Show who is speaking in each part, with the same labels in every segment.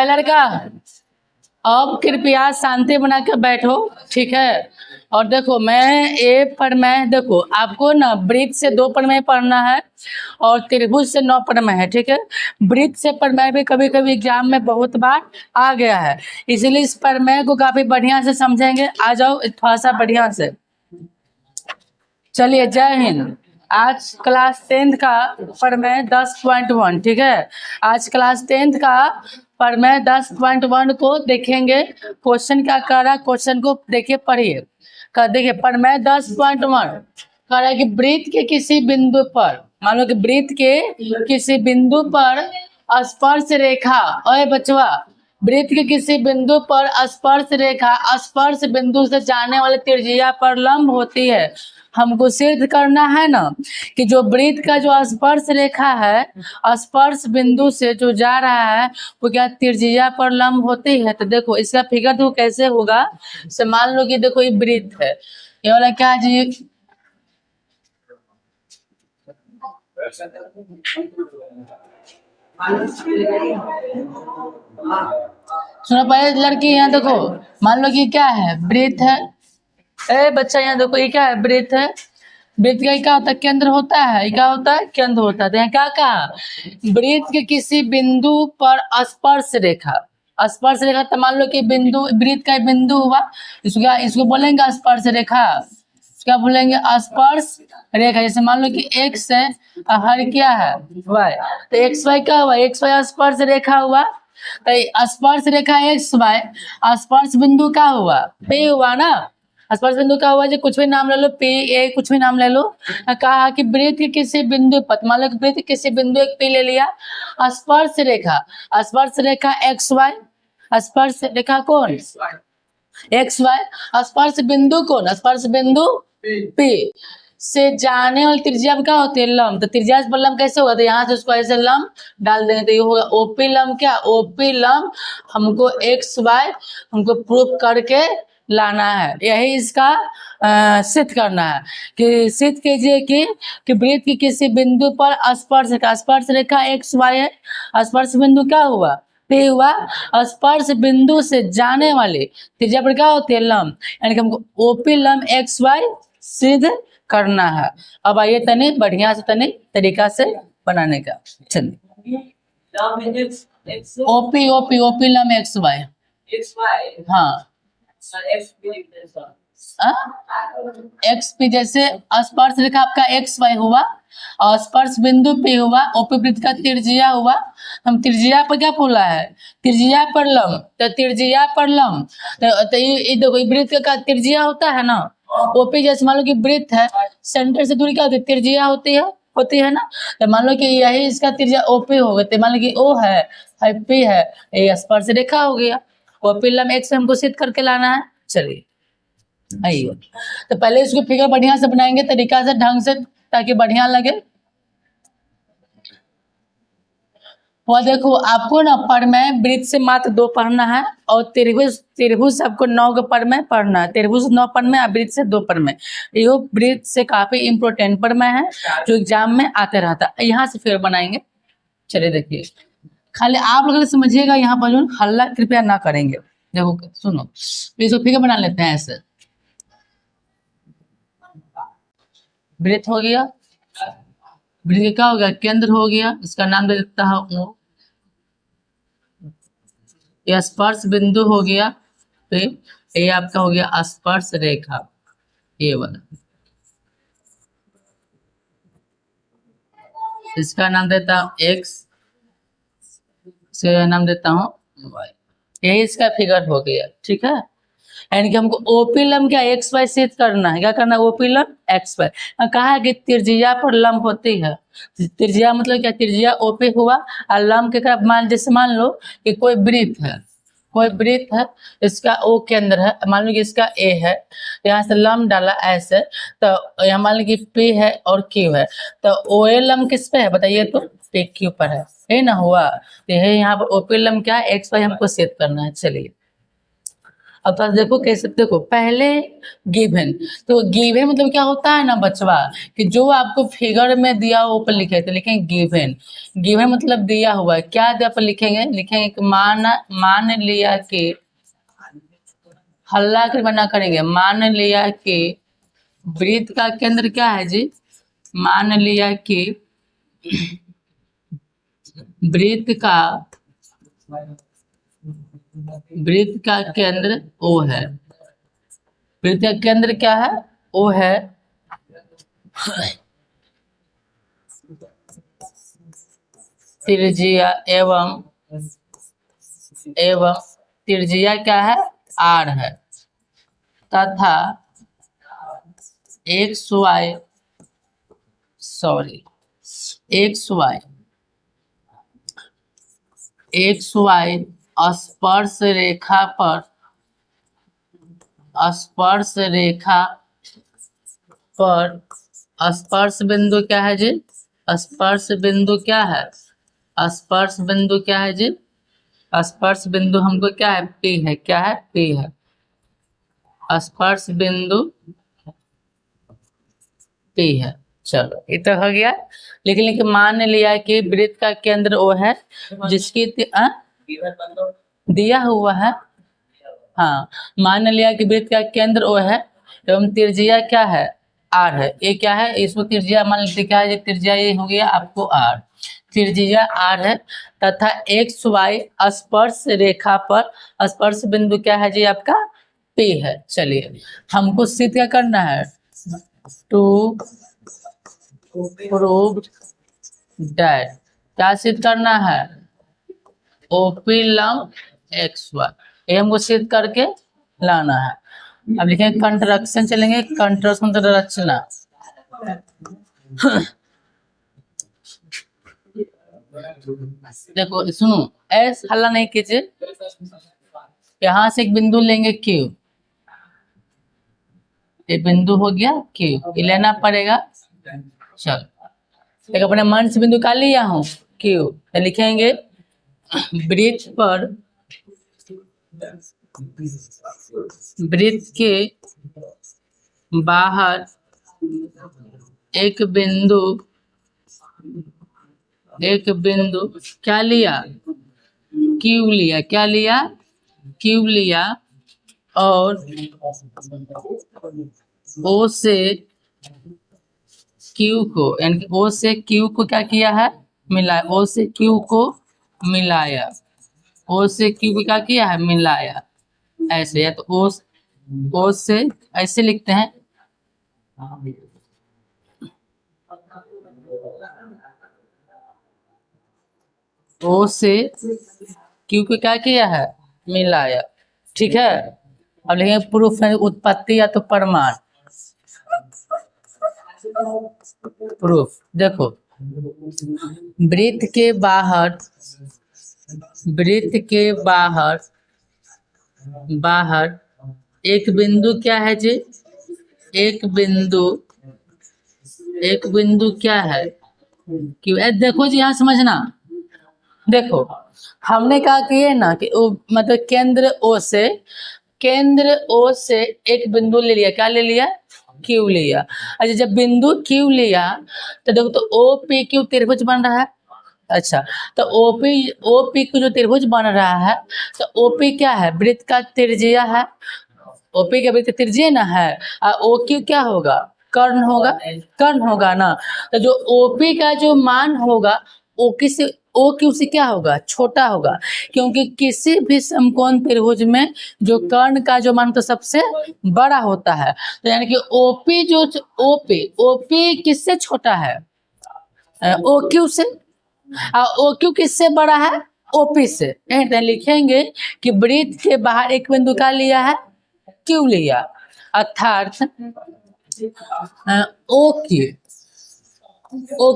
Speaker 1: लड़का, अब कृपया शांति बना के बैठो, ठीक है। और देखो, मैं ए प्रमेय, देखो आपको ना वृत्त से 2 प्रमेय पढ़ना है और त्रिभुज से 9 प्रमेय है, ठीक है। वृत्त से प्रमेय भी कभी कभी एग्जाम में बहुत बार आ गया है, इसलिए इस प्रमेय को काफी बढ़िया से समझेंगे। आ जाओ थोड़ा सा बढ़िया से। चलिए, जय हिंद। आज क्लास 10th का प्रमेय 10.1, ठीक है। आज क्लास 10th का प्रमेय 10.1 को देखेंगे। क्वेश्चन क्या कर रहा है, क्वेश्चन को देखिए, पढ़िए। देखिए, प्रमेय 10.1 कह रहा है कि वृत्त के किसी बिंदु पर, मान लो कि वृत्त के किसी बिंदु पर स्पर्श रेखा, ओए बचवा, वृत्त के किसी बिंदु पर स्पर्श रेखा स्पर्श बिंदु से जाने वाले त्रिज्या पर लंब होती है। हमको सिद्ध करना है ना कि जो वृत्त का जो स्पर्श रेखा है स्पर्श बिंदु से जो जा रहा है वो क्या त्रिज्या पर लंब होती है। तो देखो इसका फिगर तो कैसे होगा, से मान लो कि देखो ये वृत्त है, ये वाला क्या जी, सुनो पहले लड़की, यहाँ देखो, मान लो कि क्या है, वृत्त है। ए बच्चा, यहाँ देखो, ये क्या है, वृत्त है। वृत्त का क्या होता है, केंद्र होता है। ये क्या होता है, केंद्र होता है। तो यहाँ क्या कहा, वृत्त के किसी बिंदु पर स्पर्श रेखा, स्पर्श रेखा, तो मान लो कि बिंदु, वृत्त का बिंदु हुआ, इसको बोलेंगे स्पर्श रेखा। क्या बोलेंगे, स्पर्श रेखा। जैसे मान लो कि एक्स है, हर क्या है, वाई, तो एक्स वाई क्या हुआ, एक्स वाई स्पर्श रेखा हुआ। तो स्पर्श रेखा एक्स वाई, स्पर्श बिंदु क्या हुआ, पे हुआ ना। स्पर्श बिंदु क्या हुआ, जो कुछ भी नाम ले लो, पे ए कुछ भी नाम ले लो। कहा कि वृत्त के किसी बिंदु पर, मान लो कि वृत्त किसी बिंदु एक पे ले लिया, स्पर्श रेखा, स्पर्श रेखा एक्स वाई, स्पर्श रेखा कौन, एक्स वाई, स्पर्श बिंदु कौन, स्पर्श बिंदु पी से जाने वाली त्रिज्या क्या होती है, लंब। तो त्रिज्या पर लंब कैसे होगा, तो यहाँ से उसको ऐसे लंब डाल देंगे, तो ये होगा ओपी लंब। क्या, ओपी लंब हमको एक्स वाई हमको प्रूफ करके लाना है, यही इसका सिद्ध करना है। कि सिद्ध कीजिए कि वृत्त की किसी बिंदु पर स्पर्श रेखा, स्पर्श रेखा एक्स वाई है, स्पर्श बिंदु क्या हुआ, पे हुआ, स्पर्श बिंदु से जाने वाले त्रिज्या पर क्या होती है, लंब। यानी कि हमको ओपी लंब एक्स वाई सिद्ध करना है। अब आइए तने बढ़िया से तने तरीका से बनाने का। चलिए, ओपी ओपी ओपी लंब एक्स वाई, हाँ, एक्स पी, जैसे स्पर्श रेखा आपका एक्स वाई हुआ और स्पर्श बिंदु पे हुआ, ओपी वृत्त का त्रिज्या हुआ। हम त्रिज्या पर क्या बोला है, त्रिज्या पर लंब, तो त्रिज्या पर लंब, तो ये देखो वृत्त का त्रिज्या होता है ना, ओपी। जैसे मान लो कि वृत्त है, सेंटर से दूरी क्या होती है, त्रिज्या होती है ना। तो मान लो कि यही इसका त्रिज्या ओपी हो गया, तो मान लो कि ओ है, पी है, ये स्पर्श रेखा हो गया। ओपी लंब एक्स हमको सिद्ध करके लाना है। चलिए आइए, तो पहले इसको फिगर बढ़िया से बनाएंगे तरीका से, ढंग से, ताकि बढ़िया लगे। वो देखो, आपको ना प्रमेय वृत्त से मात्र 2 पढ़ना है और त्रिभुज आपको 9 प्रमेय पढ़ना है। त्रिभुज 9 प्रमेय, वृत्त से 2 प्रमेय। ये वृत्त से काफी इंपोर्टेंट प्रमेय है जो एग्जाम में आते रहता है। यहाँ से फिर बनाएंगे। चलिए देखिए, खाली आप लोग समझिएगा, यहाँ पर जो हल्ला कृपया ना करेंगे। देखो सुनो, इसको फिगर बना लेते हैं ऐसे। वृत्त हो गया, वृत्त क्या हो गया, केंद्र हो गया, इसका नाम दे देता है ओ। यह स्पर्श बिंदु हो गया, तो ये आपका हो गया स्पर्श रेखा, ये वाला। इसका नाम देता हूँ एक्स, इसका नाम देता हूँ वाई। यही इसका फिगर हो गया, ठीक है। यानी कि हमको ओपी लंब क्या एक्स वाई सिद्ध करना है। क्या करना है, ओपी लंब एक्स वाई। कहा है कि त्रिज्या पर लंब होती है। त्रिज्या मतलब क्या, त्रिज्या ओपी हुआ और लंब के मान, जैसे मान लो कि कोई वृत्त है, कोई वृत्त है, इसका ओ केंद्र है, मान लो कि इसका ए है, यहाँ से लंब डाला ऐसे, तो यहाँ मान लो कि पी है और क्यू है, तो ओ ए लंब किस पे है बताइए, तो पी क्यू पर है, ये ना हुआ। तो यही यहाँ पर ओपी लंब क्या है, एक्स वाई हमको सिद्ध करना है। चलिए अब तो देखो कैसे, देखो पहले गिवन, तो गिवन मतलब क्या होता है ना बचवा, कि जो आपको फिगर में दिया हो ऊपर लिखे, तो लिखेंगे गिवन। गिवन मतलब दिया हुआ है, क्या दिया पर लिखेंगे, लिखेंगे कि मान लिया कि, हल्ला कर बना करेंगे, मान लिया कि वृत्त का केंद्र क्या है जी, मान लिया कि वृत्त का केंद्र ओ है। वृत्त का केंद्र क्या है, ओ है। त्रिज्या एवं त्रिज्या क्या है, आर है, तथा एक्स वाई स्पर्श रेखा पर स्पर्श बिंदु क्या है जी, स्पर्श बिंदु क्या है, स्पर्श बिंदु क्या है जी, स्पर्श बिंदु हमको क्या है, पी है, क्या है, पी है। स्पर्श बिंदु पी है। चलो ये तो हो गया। लेकिन मान लिया कि वृत्त का केंद्र ओ है, जिसकी दिया हुआ है, हाँ, मान लिया कि वृत्त का केंद्र ओ है एवं त्रिज्या क्या है, आर है। ये क्या है, इसको त्रिज्या मान लेते, क्या है त्रिज्या, ये हो गया आपको आर, त्रिज्या आर है, तथा एक्स वाई स्पर्श रेखा पर स्पर्श बिंदु क्या है जी, आपका पी है। चलिए हमको सिद्ध क्या करना है, टू प्रूव दैट, क्या सिद्ध करना है, ओपी लंब एक्स वाई, ये हमको सिद्ध करके लाना है। अब लिखेंगे कंट्रक्शन, चलेंगे कंट्रक्शन मतलब रचना। देखो सुनो, ऐस हल्ला नहीं कीजिए, यहां से एक बिंदु लेंगे क्यू, ये बिंदु हो गया क्यू, ये लेना पड़ेगा। चलो एक अपने मन से बिंदु का लिया हूं क्यू, तो लिखेंगे वृत्त के बाहर एक बिंदु क्या लिया, क्यू लिया, क्या लिया, क्यू लिया, और ओ से क्यू को, यानी ओ से क्यू को क्या किया है, मिलाया, ओ से क्यू को मिलाया, ओ से क्यू को क्या किया है, मिलाया। ऐसे है तो ओ से ऐसे लिखते हैं, ओ से क्यू को क्या किया है, मिलाया। ठीक है, अब लिखेंगे प्रूफ है, उत्पत्ति या तो प्रमाण। प्रूफ, देखो वृत्त के बाहर एक बिंदु क्या है जी, एक बिंदु क्या है, क्यों, देखो जी यहाँ समझना, देखो हमने कहा कि ये ना कि मतलब केंद्र ओ से एक बिंदु ले लिया, क्या ले लिया, क्यू लिया। अच्छा जब बिंदु क्यू लिया तो देखो, तो ओ पी क्यू त्रिभुज बन रहा है। अच्छा तो ओपी को जो त्रिभुज बन रहा है, तो ओपी क्या है, वृत्त का त्रिज्या है, ओपी का वृत्त त्रिज्या ना है, और ओ क्यू क्या होगा, कर्ण होगा ना। तो जो ओपी का जो मान होगा ओ क्यू से क्या होगा, छोटा होगा, क्योंकि किसी भी समकोण त्रिभुज में जो कर्ण का जो मान तो सबसे बड़ा होता है। तो यानी कि ओपी किससे छोटा है, ओ क्यू से, ओ क्यू किससे बड़ा है, ओपी से। तो लिखेंगे कि वृत्त के बाहर एक बिंदु का लिया है, क्यू लिया, अर्थात ओ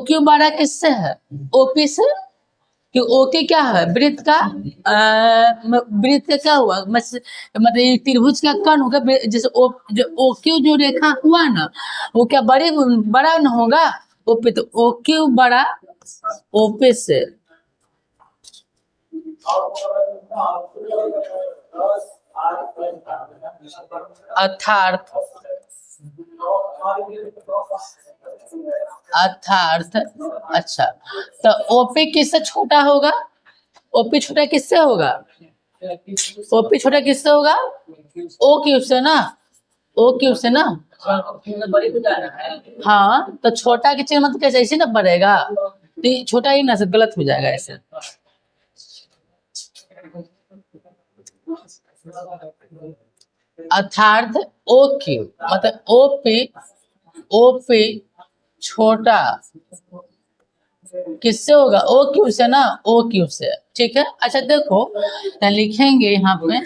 Speaker 1: क्यू बड़ा किससे है, ओपी से, कि ओके क्या है, वृत्त का क्या हुआ, मतलब ये त्रिभुज का कर्ण होगा, जैसे ओ क्यू जो रेखा हुआ ना, वो क्या बड़ा न होगा ओपी, तो ओ क्यू बड़ा ओपी से। अर्थार्थ, अर्थार्थ। अच्छा, तो ओपी किससे छोटा होगा? ओपी छोटा किससे होगा? ओपी छोटा किससे होगा? ओ क्यूब से ना, ओ क्यूब से ना। हाँ, तो छोटा की चीज मतलब कैसे ऐसे ना बढ़ेगा, तो ये छोटा ही ना, से गलत हो जाएगा ऐसे। अर्थार्थ ओ क्यूब मतलब ओपी, ओपी छोटा किससे होगा? ओ क्यूब से ना, ओ क्यूब से। ठीक है, अच्छा देखो लिखेंगे यहाँ पे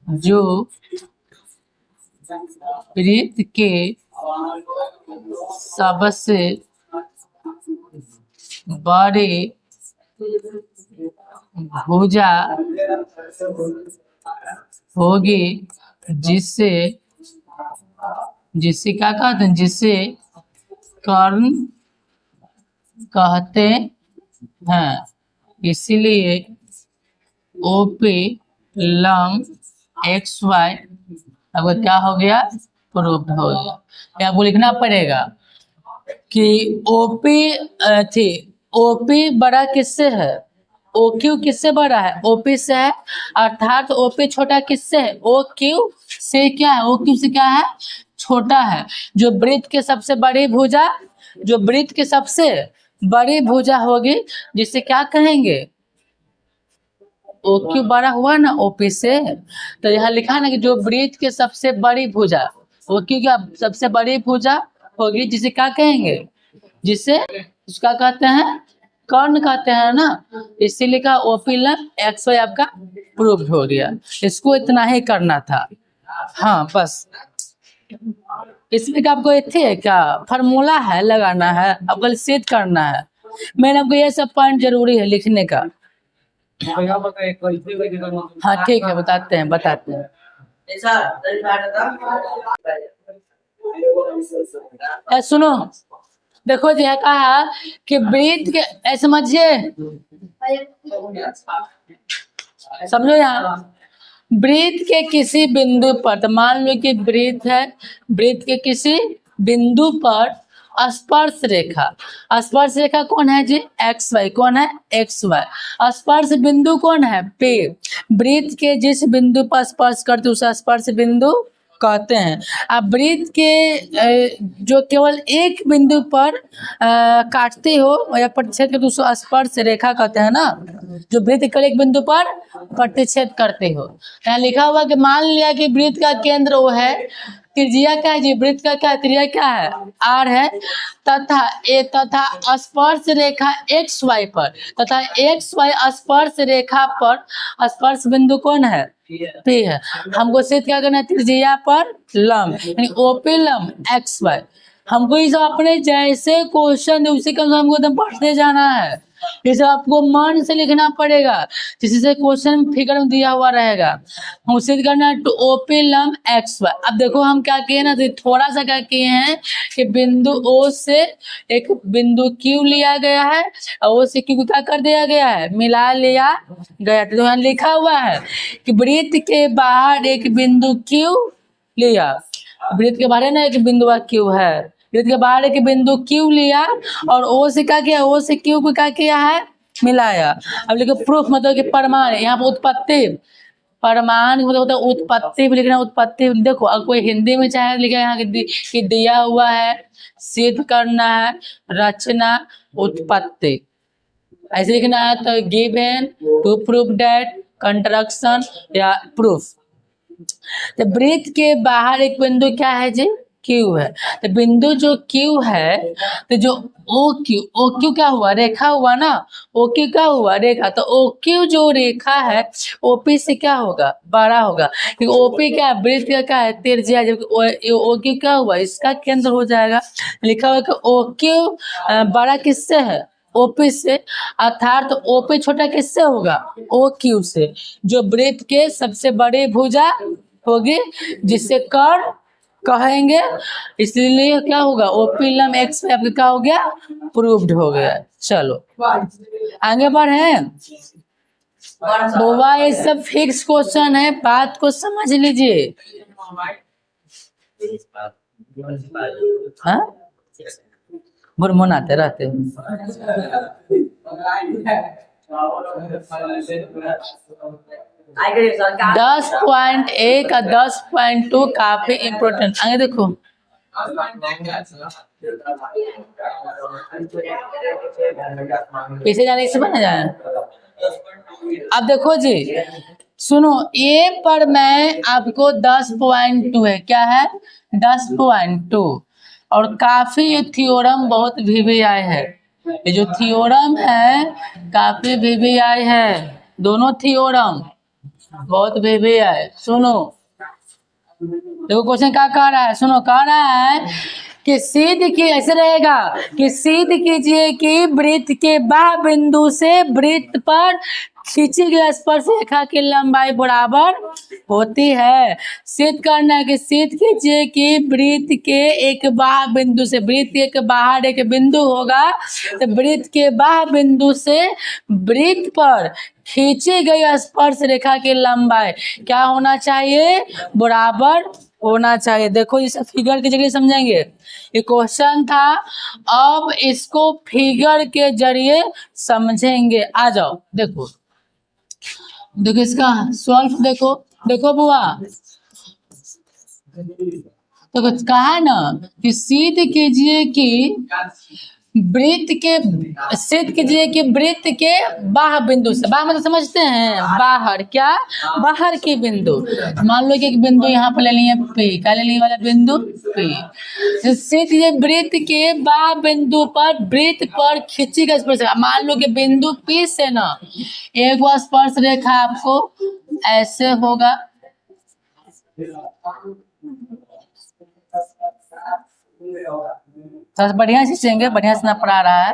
Speaker 1: जो वृत्त के सबसे बड़े भुजा होगी, जिससे जिससे क्या कहते हैं, जिससे कर्ण कहते हैं, इसीलिए ओपी लंब एक्स वाई अब क्या हो गया? प्रूव्ड हो गया। ये आपको लिखना पड़ेगा कि ओपी थी, ओपी बड़ा किससे है? ओ क्यू किससे बड़ा है? ओपी से है। अर्थात ओपी छोटा किससे है? ओ क्यू से। क्या है? ओ क्यू से क्या है? छोटा है। जो वृत्त के सबसे बड़ी भुजा, जो वृत्त के सबसे बड़ी भुजा होगी, जिसे क्या कहेंगे? ओ क्यू बड़ा हुआ ना ओपी से, तो यहाँ लिखा ना कि जो वृत्त के सबसे बड़ी भुजा, ओ क्यू क्या सबसे बड़ी भुजा होगी, जिसे क्या कहेंगे? जिसे उसका कहते हैं कर्ण कहते हैं ना, इसीलिए का ओपी लंब एक्स वाई आपका प्रूव्ड हो गया। इसको इतना ही करना था। हाँ बस, इसमें का आपको इतने है क्या फार्मूला है लगाना है, आपको सिद्ध करना है। मैंने आपको ये सब पॉइंट जरूरी है लिखने का। हाँ ठीक है, बताते हैं बताते हैं। सुनो, देखो जी है कहा कि वृत्त के समझिए, समझो यहाँ वृत्त के किसी बिंदु पर, तो मान लो कि वृत्त है, वृत्त के किसी बिंदु पर स्पर्श रेखा, स्पर्श रेखा कौन है जी? X Y. कौन है? X Y. स्पर्श बिंदु कौन है? पे। वृत्त के जिस बिंदु पर स्पर्श करते उसे स्पर्श बिंदु कहते हैं। अब वृत्त के जो केवल एक बिंदु पर काटते हो या प्रतिच्छेद करते उसको स्पर्श रेखा कहते हैं ना। जो वृत्त केवल एक बिंदु पर प्रतिच्छेद करते हो, यहाँ लिखा हुआ कि मान लिया कि वृत्त का केंद्र वो है, त्रिज्या क्या है जी? वृत्त का क्या त्रिज्या क्या है? आर है, तथा स्पर्श रेखा एक्स वाई पर, तथा एक्स वाई स्पर्श रेखा पर स्पर्श बिंदु कौन है? पी है। हमको सिद्ध क्या करना है? त्रिज्या पर लंब, यानी ओपी लंब एक्स वाई। हमको ये सब अपने जैसे क्वेश्चन उसी के अनुसार हमको एकदम पढ़ते जाना है। ये सब आपको मन से लिखना पड़ेगा, जिससे क्वेश्चन फिगर में दिया हुआ रहेगा। हम सिद्ध करना है टू ओपी लंब एक्स वाई। अब देखो हम क्या किए ना, तो थोड़ा सा क्या किए हैं कि बिंदु ओ से एक बिंदु क्यू लिया गया है, और ओ से क्यू को क्या कर दिया गया है? मिला लिया गया। तो यहाँ लिखा हुआ है कि वृत्त के बाहर एक बिंदु क्यू लिया, वृत्त के बाहर ना एक बिंदु क्यू है, वृत्त के बाहर एक बिंदु क्यू लिया और ओ से क्या किया? ओ से क्यू को क्या किया है? मिलाया। अब लिखो प्रूफ मतलब कि प्रमाण, यहाँ पर उत्पत्ति, प्रमाण मतलब होता है उत्पत्ति भी लिखना। उत्पत्ति देखो, अगर कोई हिंदी में चाहे लिखा यहाँ कि दिया हुआ है, सिद्ध करना है, रचना, उत्पत्ति, ऐसे लिखना है। तो given, to proof that, construction या प्रूफ। तो वृत्त के बाहर एक बिंदु क्या है जी? क्यू है। तो बिंदु जो क्यू है, तो जो ओ क्यू क्या हुआ? रेखा हुआ ना। ओ क्यू क्या हुआ? रेखा। तो ओ क्यू जो रेखा है ओपी से क्या होगा? बड़ा होगा, क्योंकि ओपी क्या है? वृत्त का क्या है? त्रिज्या। जबकि ओ क्यू क्या हुआ? इसका केंद्र हो जाएगा। लिखा हुआ कि ओ क्यू बड़ा किससे है? ओपी से। अर्थात ओपी छोटा किससे होगा? ओ क्यू से, जो वृत्त के सबसे बड़ी भुजा होगी, जिससे कर्ण कहेंगे। इसलिए क्या होगा? ओपी लंब एक्स वाई आपका क्या हो गया? प्रूव्ड हो गया। चलो आगे बढ़े। बुआ ये सब फिक्स क्वेश्चन है, बात को समझ लीजिए। हाँ मुरमुनाते रहते हैं। 10.1 का 10.2 काफी इम्पोर्टेंट। आगे देखो, पीछे जाने से बना जाए। अब देखो जी, सुनो, ए पर मैं आपको 10.2 है, क्या है 10.2, और काफी ये थ्योरम बहुत वीवीआई है। ये जो थ्योरम है काफी वीवीआई है, दोनों थ्योरम बहुत वीवीआई। सुनो देखो क्वेश्चन क्या कह रहा है, सुनो, कह रहा है कि सिद्ध की ऐसे रहेगा कि सिद्ध कीजिए कि वृत्त के बाह्य बिंदु से वृत्त पर खींची गई स्पर्श रेखा की लंबाई बराबर होती है। सिद्ध करना है कि सिद्ध कीजिए कि वृत्त के एक बाह्य बिंदु से, वृत्त के बाहर एक बिंदु होगा, तो वृत्त के बाह्य बिंदु से वृत्त पर खींची गई स्पर्श रेखा की लंबाई क्या होना चाहिए, बराबर होना चाहिए। देखो इस फिगर के जरिए समझेंगे, ये क्वेश्चन था, अब इसको फिगर के जरिए समझेंगे। आ जाओ देखो, देखो इसका सॉल्व देखो, देखो बुआ, तो कहा है ना कि सिद्ध कीजिए कि वृत्त के, सिद्ध कीजिए कि वृत्त के बाह्य बिंदु से, बाह्य मतलब समझते हैं, बाहर, क्या बाहर की बिंदु। मान लो कि एक बिंदु यहाँ पर ले लिए P, क्या ले लिए वाला बिंदु P। सिद्ध कीजिए वृत्त के बाह्य बिंदु पर वृत्त पर खींची गई स्पर्श, मान लो कि बिंदु P से ना एक स्पर्श रेखा आपको ऐसे होगा, तो बढ़िया से सीखेंगे, बढ़िया से ना पढ़ा रहा है।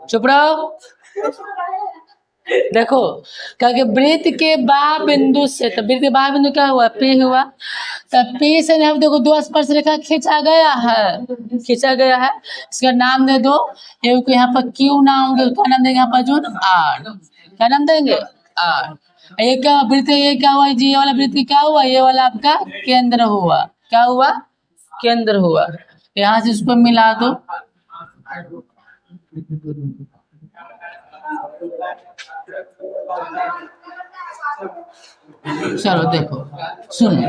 Speaker 1: चुप रहो। देखो क्योंकि वृत्त के बाह्य बिंदु से, तो वृत्त के बाह्य बिंदु क्या हुआ, P हुआ, तो P से हम देखो दो स्पर्श रेखा खींचा गया है, खींचा गया है, इसका नाम दे दो, एक यहाँ पर Q नाम दे, क्या नाम देंगे यहाँ पर जो R, क्या नाम देंगे R। ये क्या वृत्त, ये क्या हुआ जी, ये वाला वृत्त क्या हुआ, ये वाला आपका केंद्र हुआ, क्या हुआ, केंद्र हुआ। यहाँ से इसको मिला दो, चलो देखो सुनो,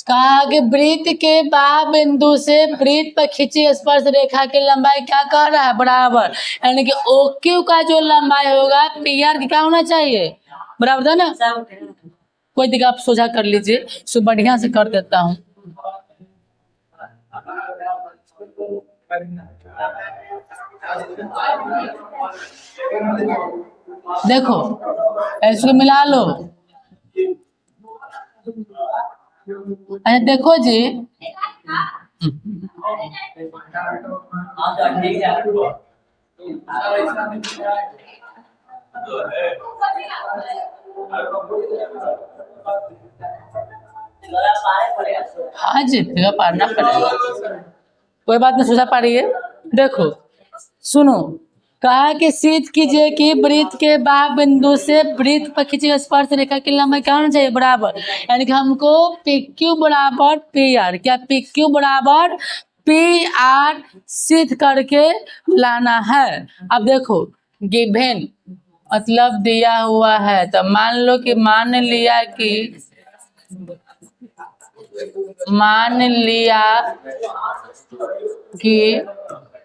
Speaker 1: कहा कि वृत्त के बाह्य बिंदु से वृत्त पर खींची स्पर्श रेखा की लंबाई क्या कह रहा है, बराबर, यानी कि OQ का जो लंबाई होगा PR की क्या होना चाहिए, बराबर था ना। कोई दिक्कत, आप सोचा कर लीजिए, सो बढ़िया से कर देता हूँ। देखो इसको मिला लो, अच्छा देखो जी, हाँ जी फिगर पारना पड़ेगा, कोई बात नहीं, सोचा पारिए। देखो सुनो, कहा कि सिद्ध कीजिए कि वृत्त के बाह्य बिंदु से वृत्त पर खींची स्पर्श रेखा की लंबाई क्या होना चाहिए, बराबर, यानी कि हमको PQ बराबर PR, क्या PQ बराबर PR सिद्ध करके लाना है। अब देखो गिवन मतलब दिया हुआ है, तो मान लो कि मान लिया कि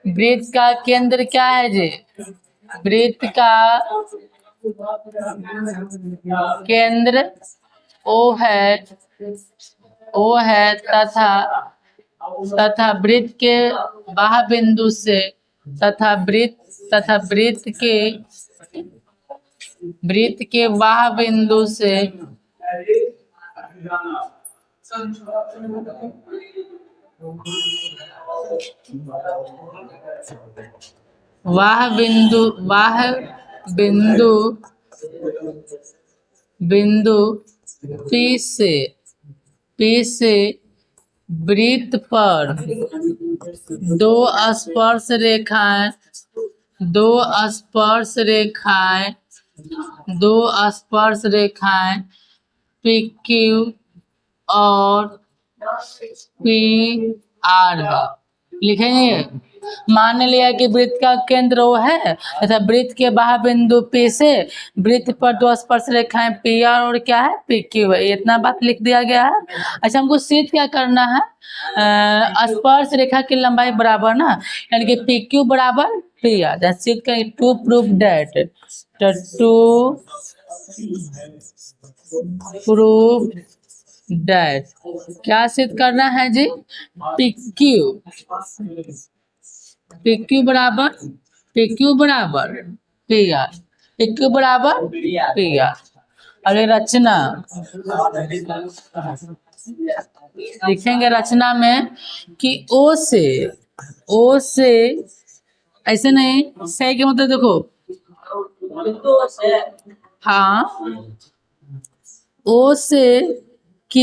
Speaker 1: वृत्त का केंद्र क्या है जी, वृत्त का केंद्र O है तथा वृत्त के बाह्य बिंदु से तथा वृत्त के वृत्त के बाह्य बिंदु से बाह्य बिंदु P से वृत्त पर दो स्पर्श रेखाएं PQ और PR है। लिखेंगे, मान लिया कि वृत्त का केंद्र O है तथा वृत्त के बाह्य बिंदु P से वृत्त पर दो स्पर्श रेखाएं PR और क्या है PQ है। इतना बात लिख दिया गया है। अच्छा, हमको सिद्ध क्या करना है, स्पर्श रेखा की लंबाई बराबर ना, यानी कि PQ बराबर PR। सिद्ध का टू प्रूफ दैट क्या सिद्ध करना है जी, PQ बराबर PR। अरे रचना लिखेंगे, रचना में कि O से ऐसे नहीं, से के मतलब देखो, हाँ, O से Q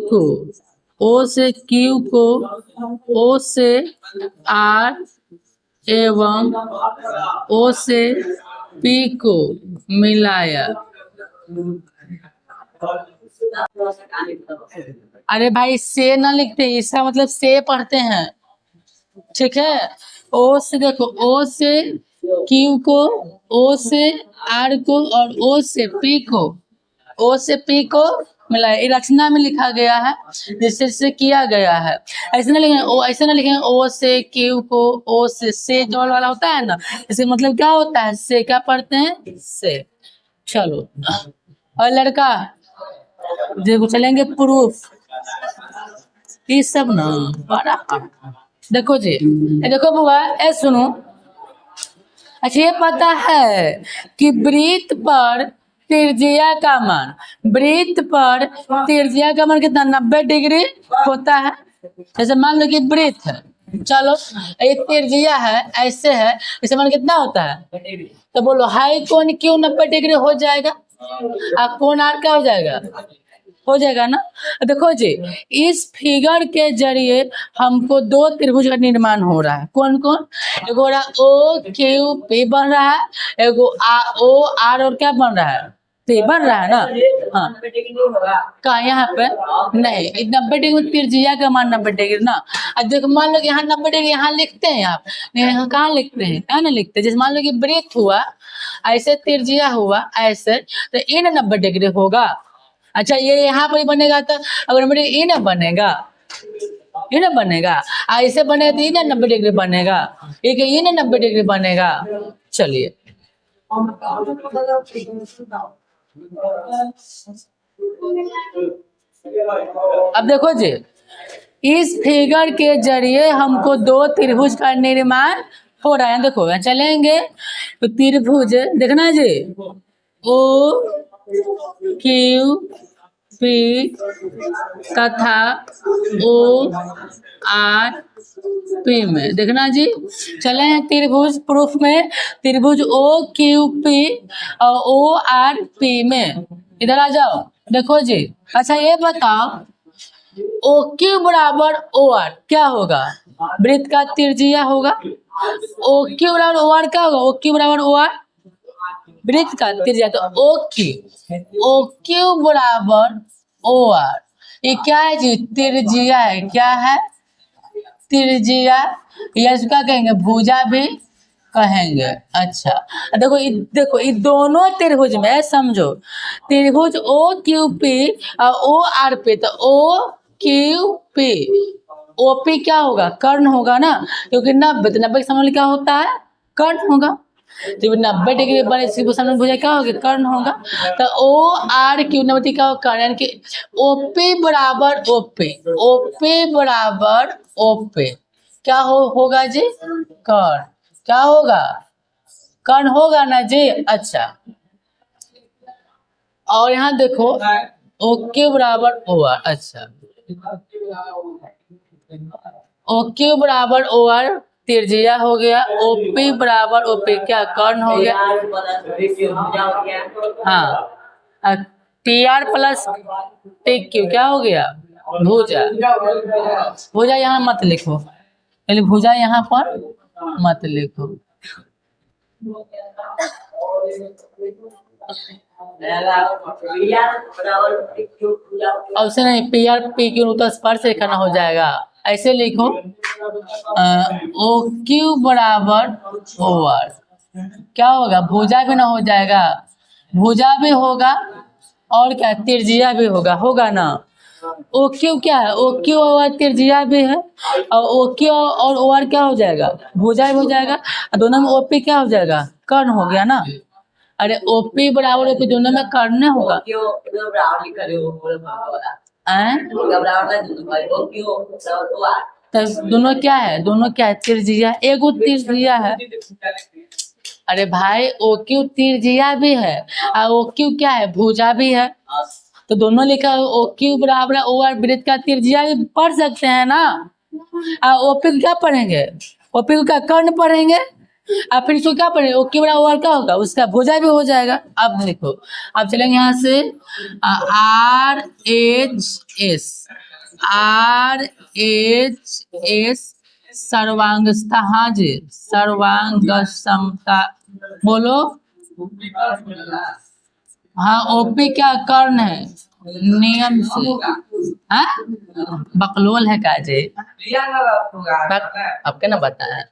Speaker 1: को, O से R एवं O से P को मिलाया। अरे भाई, से ना लिखते, इसका मतलब से पढ़ते हैं, ठीक है। O से देखो, O से Q को, O से R को और O से P को मिलाया। ये रचना में लिखा गया है, जिससे किया गया है। ऐसे ना लिखेंगे O से Q को, O से जोड़ वाला होता है ना, इसका मतलब क्या होता है, से क्या पढ़ते हैं, से। चलो, और लड़का देखो, चलेंगे प्रूफ, ये सब ना बड़ा। देखो जी, देखो बुआ, सुनो। अच्छा, ये पता है कि वृत्त पर त्रिज्या का मान कितना, 90 डिग्री होता है। जैसे मान लो कि वृत्त है, चलो ये त्रिज्या है, ऐसे है, इसे मान कितना होता है, तो बोलो हाई कोण क्यों 90 डिग्री हो जाएगा, और कोण आर क्या हो जाएगा ना। देखो जी, इस फिगर के जरिए हमको दो त्रिभुज का निर्माण हो रहा है। कौन कौन, एगो OQP बन रहा है, एगो OR और क्या बन रहा है, P बन रहा है ना। हाँ, कहा यहाँ पे नहीं, 90 डिग्री त्रिज्या का मान 90 डिग्री ना। अब देखो, मान लो कि यहाँ 90 डिग्री यहाँ लिखते हैं आप, यहाँ कहाँ लिखते हैं, क्या ना लिखते। जैसे मान लो कि वृत्त हुआ, ऐसे त्रिज्या हुआ ऐसे, तो इन 90 डिग्री होगा। अच्छा, ये यहाँ पर बनेगा, तो अगर ये ना बनेगा, ऐसे बनेगा तो ये ना 90 डिग्री बनेगा, ये ना 90 डिग्री बनेगा। चलिए, अब देखो जी, इस फिगर के जरिए हमको दो त्रिभुज का निर्माण हो रहा है। देखो, चलेंगे तो त्रिभुज देखना जी, OQP तथा ORP में देखना जी। चले हैं त्रिभुज प्रूफ में, त्रिभुज OQP और ORP में, इधर आ जाओ। देखो जी, अच्छा ये बताओ, OQ बराबर OR क्या होगा, वृत्त का त्रिज्या होगा। OQ बराबर OR क्या होगा, OQ बराबर OR वृत्त का त्रिज्या, तो OQ बराबर OR, ये क्या है जी, त्रिज्या है। क्या है, त्रिज्या, या इसका कहेंगे भुजा भी कहेंगे। अच्छा, देखो ये दोनों त्रिभुज में समझो, त्रिभुज OQP और ORP, तो OQP OP क्या होगा, कर्ण होगा ना, क्योंकि 90 के सामने क्या होता है, कर्ण होगा। जब 90 डिग्री बने सामने भुजा क्या होगा, कर्ण होगा। तो ORQ 90 का कर्ण, यानी कि OP बराबर OP क्या होगा जी, कर्ण। क्या होगा, कर्ण होगा ना जी। अच्छा, और यहाँ देखो ओ क्यू बराबर ओ आर। अच्छा, ओ क्यू बराबर ओ आर त्रिज्या हो गया, ओपी बराबर ओपी क्या कर्ण हो गया। हाँ, T R plus T Q क्या हो गया भुजा। भुजा यहाँ मत लिखो, पहले भुजा यहाँ पर मत लिखो। ऑप्शन नहीं, पी आर पी क्यू तो स्पर्श रेखा ना हो जाएगा, ऐसे लिखो ओ क्यू बराबर ओ आर क्या होगा भुजा भी ना हो जाएगा, भुजा भी होगा और क्या त्रिज्या भी होगा, होगा ना। ओ क्यू क्या है, ओ क्यू और त्रिज्या भी है, और ओ क्यू और ओ आर क्या हो जाएगा भुजा भी हो जाएगा, और दोनों में ओपी क्या हो जाएगा कर्ण हो गया ना। अरे ओपी बराबर ओपी दोनों में कर्ण होगा। तो दोनों क्या है, दोनों क्या है त्रिज्या, एगो त्रिज्या है। अरे भाई ओ क्यू त्रिज्या भी है और ओ क्यू क्या है भुजा भी है, तो दोनों लिखा ओ क्यू बराबर ओ आर वृत्त का त्रिज्या भी पढ़ सकते हैं ना। ओपी को क्या पढ़ेंगे, ओपी को क्या कर्ण पढ़ेंगे, अब फिर इसको क्या पढ़ेंगे ओ क्यू बराबर क्या होगा उसका भुजा भी हो जाएगा। अब देखो अब चलेंगे यहाँ से R H S, R H S सर्वांगस्था। हाँ जी, सर्वांग समता बोलो। हाँ, ओपी क्या कर्ण है नियम से। हाँ बकलोल है का जी, आपके ना बताया।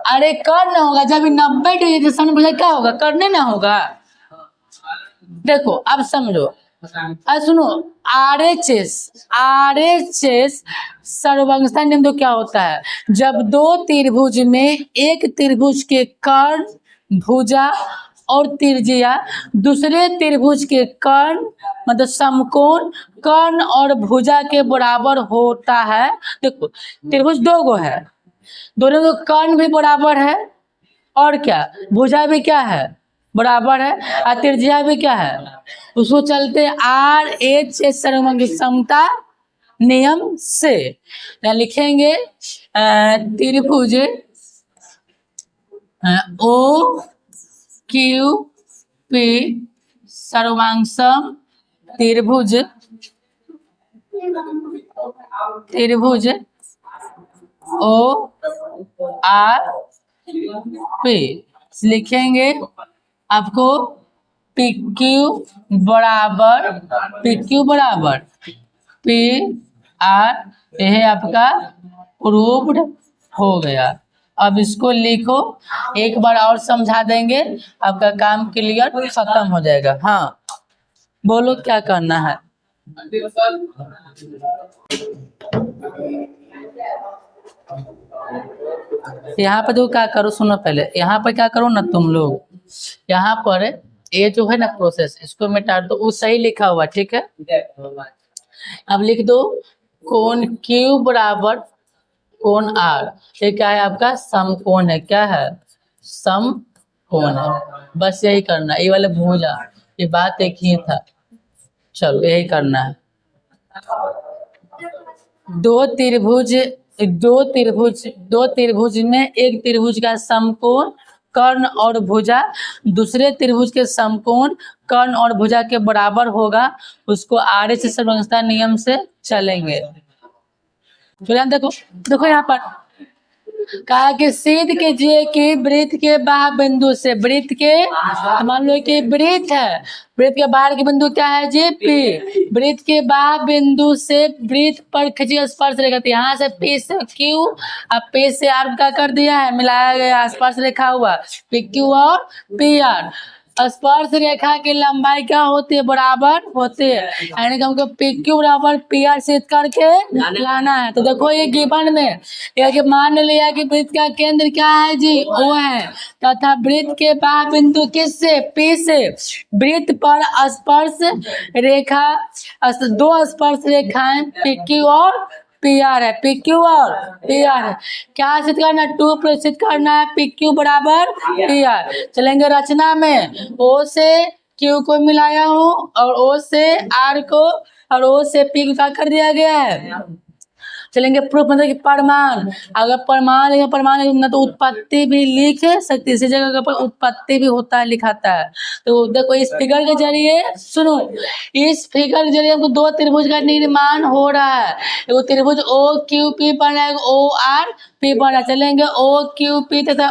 Speaker 1: अरे कर्ण होगा जब 90 डिग्री से सन क्या होगा कर्ण ना होगा। देखो अब समझो, सुनो आर एच एस सर्वांगस्था नियम तो क्या होता है, जब दो त्रिभुज में एक त्रिभुज के कर्ण भुजा और त्रिज्या दूसरे त्रिभुज के कर्ण मतलब समकोण कर्ण और भुजा के बराबर होता है। देखो त्रिभुज दो गो है, दोनों में कर्ण भी बराबर है और क्या भुजा भी क्या है बराबर है और त्रिज्या भी क्या है, उसको चलते आर एच एस सर्वसमता नियम से लिखेंगे त्रिभुज ओ क्यू पी सर्वांगसम त्रिभुज त्रिभुज ओ आर पी लिखेंगे आपको पी क्यू बराबर पी आर, यह आपका प्रूव्ड हो गया। अब इसको लिखो, एक बार और समझा देंगे आपका काम क्लियर खत्म हो जाएगा। हाँ बोलो क्या करना है। यहाँ पर जो क्या करो सुनो, पहले यहाँ पर क्या करो ना तुम लोग, यहाँ पर ये जो है ना प्रोसेस इसको मिटा दो, वो सही लिखा हुआ ठीक है। अब लिख दो कोण क्यू बराबर कोण आर, ये क्या है आपका समकोण है, क्या है समकोण है, बस यही करना, ये वाले भुजा ये बात एक ही था, चलो यही करना है। दो त्रिभुज में एक त्रिभुज का समकोण कर्ण और भुजा दूसरे त्रिभुज के समकोण कर्ण और भुजा के बराबर होगा, उसको आर एच सर्वांगस्था नियम से चलेंगे। देखो यहाँ पर कहा कि सिद्ध कीजिए कि वृत्त के बाह्य बिंदु से, वृत्त के मान लो कि वृत्त है, वृत्त के बाहर के बिंदु क्या है जी पी, वृत्त के बाह्य बिंदु से वृत्त पर खींची स्पर्श रेखा, यहाँ से पी से क्यू अब पी से आर का कर दिया है मिलाया गया स्पर्श रेखा हुआ पी क्यू और पी आर, स्पर्श रेखा की लंबाई क्या होती है बराबर होती है, यानी कि हमको पी क्यू बराबर पी आर सिद्ध करके लाना है। तो देखो ये गिवन में ये मान लिया कि वृत्त का केंद्र क्या है जी ओ है, तथा वृत्त के बाह्य बिंदु किससे पी से, वृत्त पर स्पर्श रेखा दो स्पर्श रेखाएं पी क्यू और पी आर है, पी क्यू और पी आर है। क्या सिद्ध करना है? 2 प्रसिद्ध करना है, पी क्यू बराबर पी आर। चलेंगे रचना में, ओ से क्यू को मिलाया हूँ और ओ से आर को और ओ से पी को क्या कर दिया गया है। चलेंगे प्रूफ, मतलब कि प्रमाण। अगर प्रमाण ना तो उत्पत्ति भी लिख सकती है, इसी जगह पर उत्पत्ति भी होता है, लिखाता है। तो देखो इस फिगर के जरिए, सुनो, इस फिगर के जरिए हमको 2 त्रिभुज का निर्माण हो रहा है। एगो त्रिभुज ओ क्यू पी बन रहा है, ओ आर पी बन रहा है। चलेंगे ओ क्यू पी तथा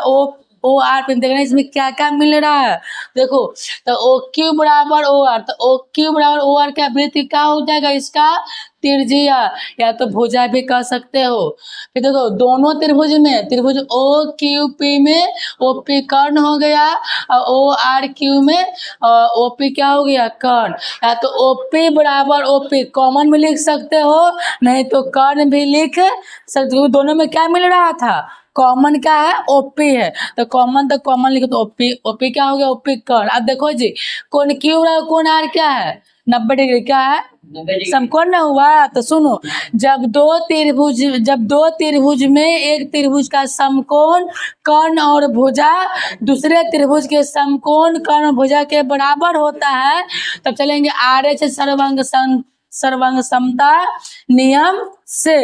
Speaker 1: ओ आर पे देखना इसमें क्या क्या मिल रहा है। देखो तो ओ क्यू बराबर ओ आर, तो ओ क्यू बराबर ओ आर क्या वृत्त क्या हो जाएगा, इसका त्रिज्या या तो भुजा भी कह सकते हो। फिर देखो दोनों त्रिभुज में, त्रिभुज ओ क्यू पी में ओ पी कर्ण हो गया और ओ आर क्यू में ओ पी क्या हो गया, कर्ण। या तो ओ पी बराबर ओ पी कॉमन भी लिख सकते हो, नहीं तो कर्ण भी लिख सकते हो। दोनों में क्या मिल रहा था, कॉमन क्या है, ओपी है, तो कॉमन लिखो तो ओपी क्या हो गया, ओपी कर्ण। अब देखो जी कोण क्यू कोण आर क्या है, 90 डिग्री क्या है, समकोण हुआ। तो सुनो, जब दो त्रिभुज में एक त्रिभुज का समकोण कर्ण और भुजा दूसरे त्रिभुज के समकोण कर्ण भुजा के बराबर होता है, तब चलेंगे RH सर्वांग समता नियम से।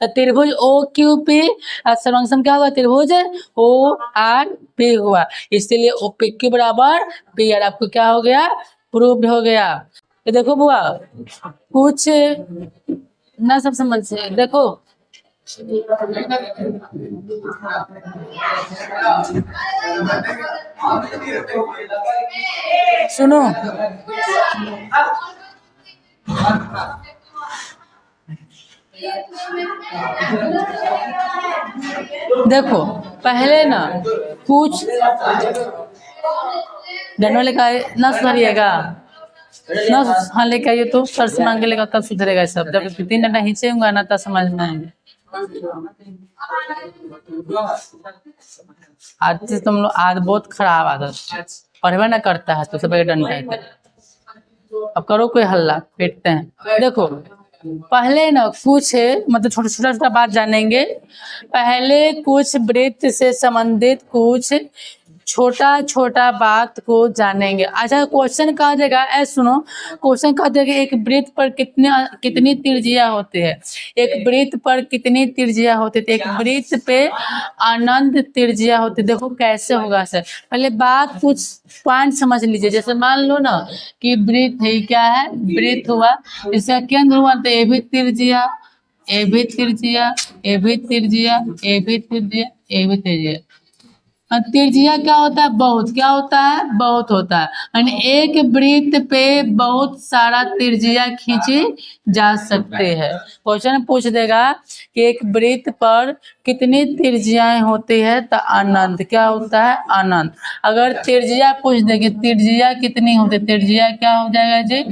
Speaker 1: तो त्रिभुज ओ क्यू पी सर्वांग सम क्या हुआ, त्रिभुज ओ आर पी हुआ, इसलिए ओ पी क्यू बराबर पी आर। आपको क्या हो गया, प्रूफ हो गया। तो देखो बुआ कुछ ना सब समझ से देखो, सुनो देखो पहले ना कुछ डनो लेकर ना सुधरिएगा ना, हाँ लेके आइए तो सर से मांगे लेगा तब सुधरेगा सब। जब 3 घंटा खींचेगा ना तब समझ में आएंगे। आज तुम लोग आज बहुत खराब आदत, पढ़वे ना करता है तो सब डंडा। अब करो कोई हल्ला, पेटते हैं। देखो पहले ना कुछ मतलब छोटा बात जानेंगे। पहले कुछ वृत्त से संबंधित कुछ छोटा बात को जानेंगे। अच्छा क्वेश्चन कहा जाएगा, ऐसे सुनो, क्वेश्चन कहा जाएगा एक वृत्त पर कितनी त्रिज्या होती है, एक वृत्त पर कितनी त्रिज्या होती है। एक वृत्त पे अनंत त्रिज्या होती है। देखो कैसे होगा सर, पहले बात कुछ पॉइंट समझ लीजिए। जैसे मान लो ना कि वृत्त है, क्या है, वृत्त हुआ, इसका केंद्र हुआ तो ए भी त्रिज्या, ए भी त्रिज्या, ए भी त्रिज्या, ए भी त्रिज्या, ए भी त्रिज्या। त्रिज्या क्या होता है, बहुत, क्या होता है, बहुत होता है। यानी एक वृत्त पे बहुत सारा त्रिज्या खींची जा सकते हैं। क्वेश्चन पूछ देगा कि एक वृत्त पर कितनी त्रिज्याएं होती है, तो अनंत, क्या होता है, अनंत। अगर त्रिज्या पूछ देगी त्रिज्या कितनी होती है, त्रिज्या क्या हो जाएगा जी,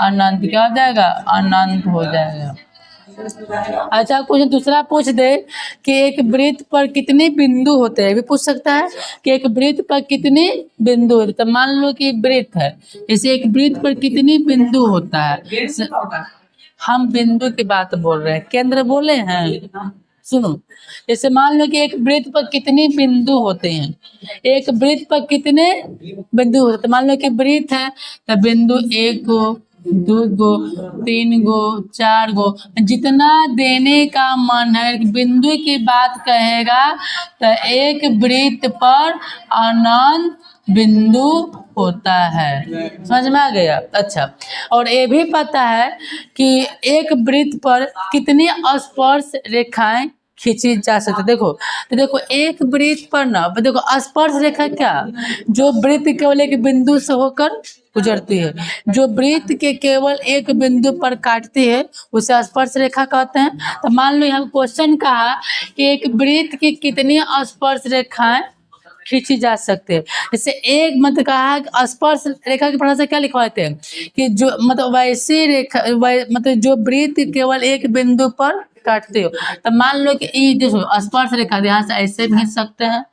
Speaker 1: अनंत, क्या हो जाएगा, अनंत हो जाएगा। अच्छा कुछ दूसरा पूछ दे कि एक वृत्त पर कितने बिंदु होते हैं, भी पूछ सकता है कि एक वृत्त पर कितने बिंदु होते हैं। तो मान लो कि वृत्त है, जैसे एक वृत्त पर कितनी बिंदु होता है। हम बिंदु की बात बोल रहे हैं, केंद्र बोले हैं। सुनो, जैसे मान लो कि एक वृत्त पर कितने बिंदु होते हैं, एक वृत्त पर कितने बिंदु होते हैं। मान लो कि वृत्त है तो बिंदु 1 गो, 2 गो, 3 गो, 4 गो, जितना देने का मन है। बिंदु की बात कहेगा तो एक वृत्त पर अनंत बिंदु होता है, समझ में आ गया। अच्छा, और ये भी पता है कि एक वृत्त पर कितनी स्पर्श रेखाएं खींची जा सकती। देखो तो देखो एक वृत्त पर ना, देखो स्पर्श रेखा क्या, जो वृत्त केवल एक बिंदु से होकर गुजरती है, जो वृत्त के केवल एक बिंदु पर काटती है उसे स्पर्श रेखा कहते हैं। तो मान लो यहाँ क्वेश्चन कहा कि एक वृत्त की कितनी स्पर्श रेखाएं खींची जा सकते हैं। जैसे एक मतलब कहा स्पर्श रेखा की परिभाषा क्या लिखवाते हैं कि जो मतलब वैसी रेखा मतलब जो वृत्त केवल एक बिंदु पर काटते हो। तो मान लो कि ये देखो स्पर्श रेखा यहाँ से ऐसे भी खींच सकते हैं,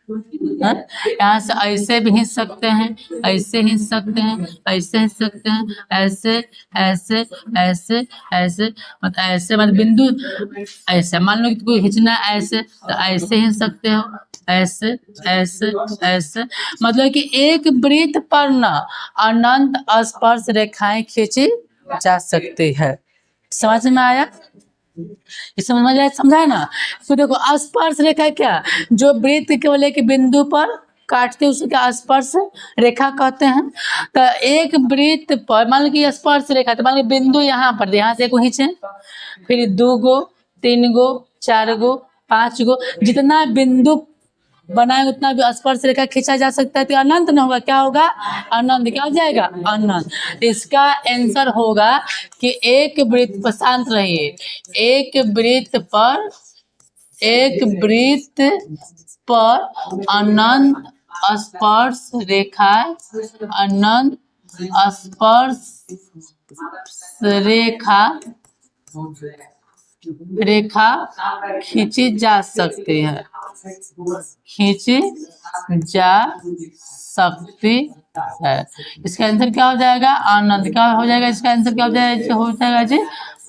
Speaker 1: हाँ? यहाँ से ऐसे भी खींच सकते हैं, ऐसे खींच सकते हैं, ऐसे खींच सकते हैं, ऐसे ऐसे ऐसे ऐसे, मतलब ऐसे, मतलब बिंदु ऐसे मान लो कि कोई खींचना है ऐसे तो ऐसे खींच सकते हो, ऐसे ऐसे ऐसे, मतलब कि एक वृत्त पर ना अनंत स्पर्श रेखाएं खींची जा सकती है। समझ में आया? ये समझ आया, समझा ना? तो देखो स्पर्श रेखा क्या, जो वृत्त केवल एक बिंदु पर काटते उसके स्पर्श रेखा कहते हैं। तो एक वृत्त पर मान लो कि स्पर्श रेखा, तो मान लो बिंदु यहाँ पर, यहाँ से एक खींचे, फिर 2 गो 3 गो 4 गो 5 गो, जितना बिंदु बनाए उतना भी स्पर्श रेखा खींचा जा सकता है। तो अनंत न होगा, क्या होगा? अनंत। क्या हो जाएगा? अनंत। इसका आंसर होगा कि एक वृत्त पर, शांत रहिए, एक वृत्त पर, एक वृत्त पर अनंत स्पर्श रेखा, अनंत स्पर्श रेखा रेखा खींची जा सकती है, खींची जा सकती है। इसका आंसर क्या हो जाएगा? अनंत। क्या हो जाएगा इसका आंसर? क्या हो जाएगा? हो जाएगा जी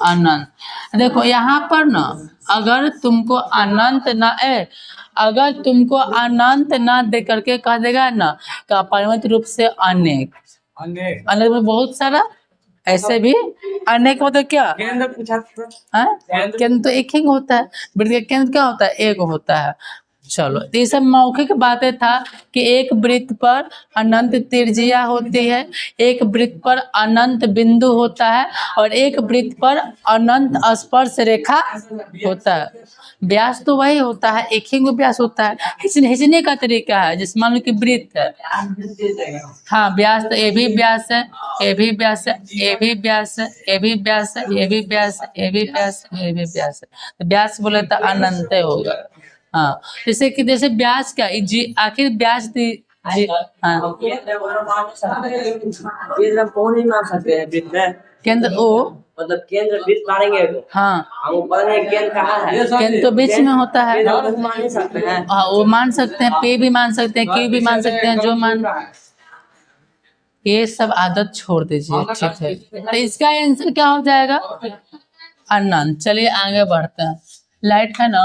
Speaker 1: अनंत। देखो यहाँ पर ना, अगर तुमको अनंत ना अगर तुमको अनंत ना दे करके कह देगा ना तो अपरिमित रूप से अनेक, अनेक में बहुत सारा, ऐसे भी अनेक मतलब क्या? केंद्र पूछा था। केंद्र तो एक ही होता है, वृत्त का केंद्र क्या होता है? एक होता है। चलो, तो ये सब मौखिक बातें था कि एक वृत्त पर अनंत त्रिज्या होती है, एक वृत्त पर अनंत बिंदु होता है, और एक वृत्त पर अनंत स्पर्श रेखा होता है। व्यास तो वही होता है, एक ही व्यास होता है, खींचने का तरीका है। जैसे मान लो कि वृत्त है, हाँ व्यास तो ये भी व्यास है, ये भी व्यास है, ये भी व्यास है, ये भी व्यास है, ये भी व्यास है, ये भी व्यास है, ये भी व्यास है। तो व्यास बोले तो अनंत होगा। हाँ, जैसे कि जैसे व्यास क्या जी, आखिर व्यास जी, हाँ केंद्र ओ, मतलब केंद्र बीच मारेंगे, हाँ केंद्र कहाँ है? केंद्र तो बीच में होता है, मान ही सकते हैं। हाँ वो मान सकते हैं, पे भी मान सकते हैं, क्यू भी मान सकते हैं, जो मान, ये सब आदत छोड़ दीजिए, ठीक है। तो इसका आंसर क्या हो जाएगा? अनंत। चलिए आगे बढ़ते हैं। लाइट है ना?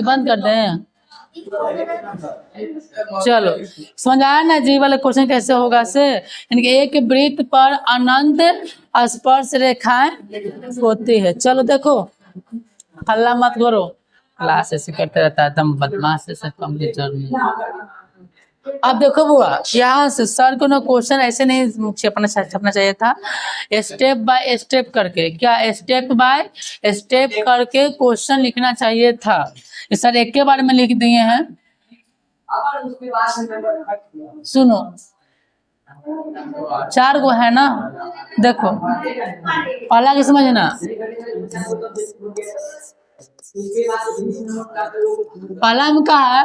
Speaker 1: बंद कर दें। चलो समझ आया ना जी वाला क्वेश्चन कैसे होगा से, यानी कि एक वृत्त पर अनंत स्पर्श रेखाएं होती है। चलो देखो, हल्ला मत करो, क्लास ऐसे करते रहता है, एकदम बदमाश ऐसा कंप्यूटर में। अब देखो बुआ, यहाँ से सर को ना क्वेश्चन ऐसे नहीं छपना चाहिए था, स्टेप बाय स्टेप करके, क्या स्टेप बाय स्टेप करके क्वेश्चन लिखना चाहिए था। सर एक के बारे में लिख दिए हैं। सुनो 4 गो है ना, देखो पहला की समझना, पहला में कहा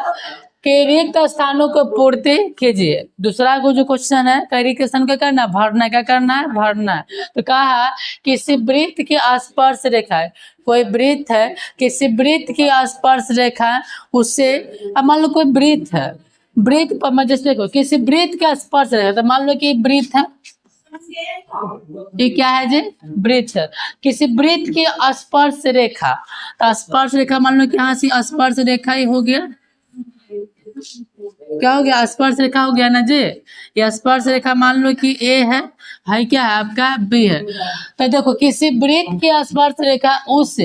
Speaker 1: कि रिक्त स्थानों को पूर्ति कीजिए। दूसरा को जो क्वेश्चन है, रिक्त स्थान का करना भरना, क्या करना है? भरना है। तो कहा किसी वृत्त की स्पर्श रेखा है, कोई वृत्त है, किसी वृत्त की स्पर्श रेखा उससे, अब मान लो कोई वृत्त है, वृत्त पर मैं जैसे देखो किसी वृत्त का स्पर्श रेखा, तो मान लो कि वृत्त है, ये क्या है जी? वृत्त है। किसी वृत्त की स्पर्श रेखा, तो स्पर्श रेखा मान लो कि यहाँ से स्पर्श रेखा ही हो गया, क्या हो गया? स्पर्श रेखा हो गया ना जी। ये स्पर्श रेखा मान लो कि ए है क्या है आपका? बी है। तो देखो किसी वृत्त की स्पर्श रेखा उस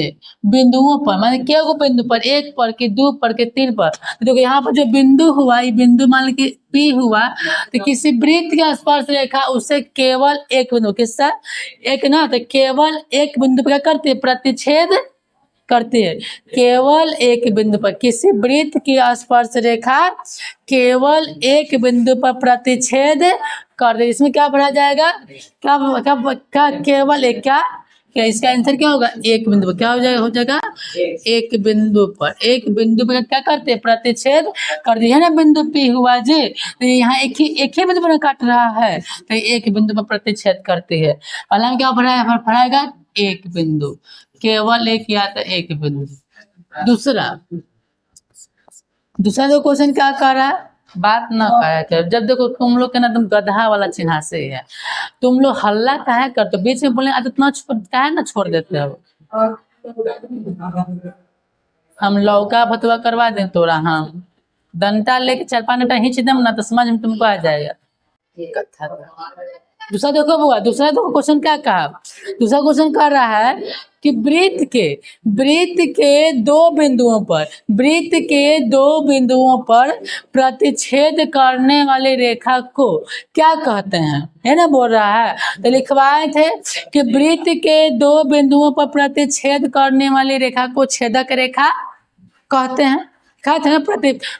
Speaker 1: बिंदुओं पर, मतलब क्या को बिंदु पर, 1 पर के 2 पर के 3 पर, तो देखो यहाँ पर जो बिंदु हुआ, ये बिंदु मान लो कि पी हुआ, तो किसी वृत्त की स्पर्श रेखा उससे केवल एक बिंदु, किससे? एक ना, तो केवल एक बिंदु पर क्या करते हैं? प्रतिच्छेद करते हैं। केवल एक बिंदु पर किसी वृत्त की स्पर्श रेखा केवल एक बिंदु पर प्रतिच्छेद कर दे, इसमें क्या पढ़ा जाएगा? क्या केवल एक, क्या इसका आंसर क्या होगा? एक बिंदु पर। क्या हो जाएगा? एक बिंदु पर, एक बिंदु पर क्या करते हैं? प्रतिच्छेद कर दिया ना, बिंदु पी हुआ जी, तो यहाँ एक ही बिंदु पर काट रहा है, तो एक बिंदु पर प्रतिच्छेद करती है। पहला में क्या पढ़ाएगा? एक बिंदु, केवल एक या तो एक बिंदु। दूसरा जो क्वेश्चन क्या कर रहा है, बात ना करा कर। जब देखो तुम लोग के ना तुम गधा वाला चिन्हा से है, तुम लोग हल्ला काहे करते हो, बीच में बोले आदत ना काहे ना छोड़ देते हो। हम लौका भतवा करवा दें तोरा, हम डंडा लेके 4-5 घंटा खींच दम ना तो समझ में तुमको आ जाएगा। दूसरा देखो बुआ, दूसरा देखो क्वेश्चन क्या कहा, दूसरा क्वेश्चन कह रहा है कि वृत्त के दो बिंदुओं पर प्रतिच्छेद करने वाली रेखा को क्या कहते हैं, है ना बोल रहा है। तो लिखवाए थे कि वृत्त के दो बिंदुओं पर प्रतिच्छेद करने वाली रेखा को छेदक रेखा कहते हैं। कहते हैं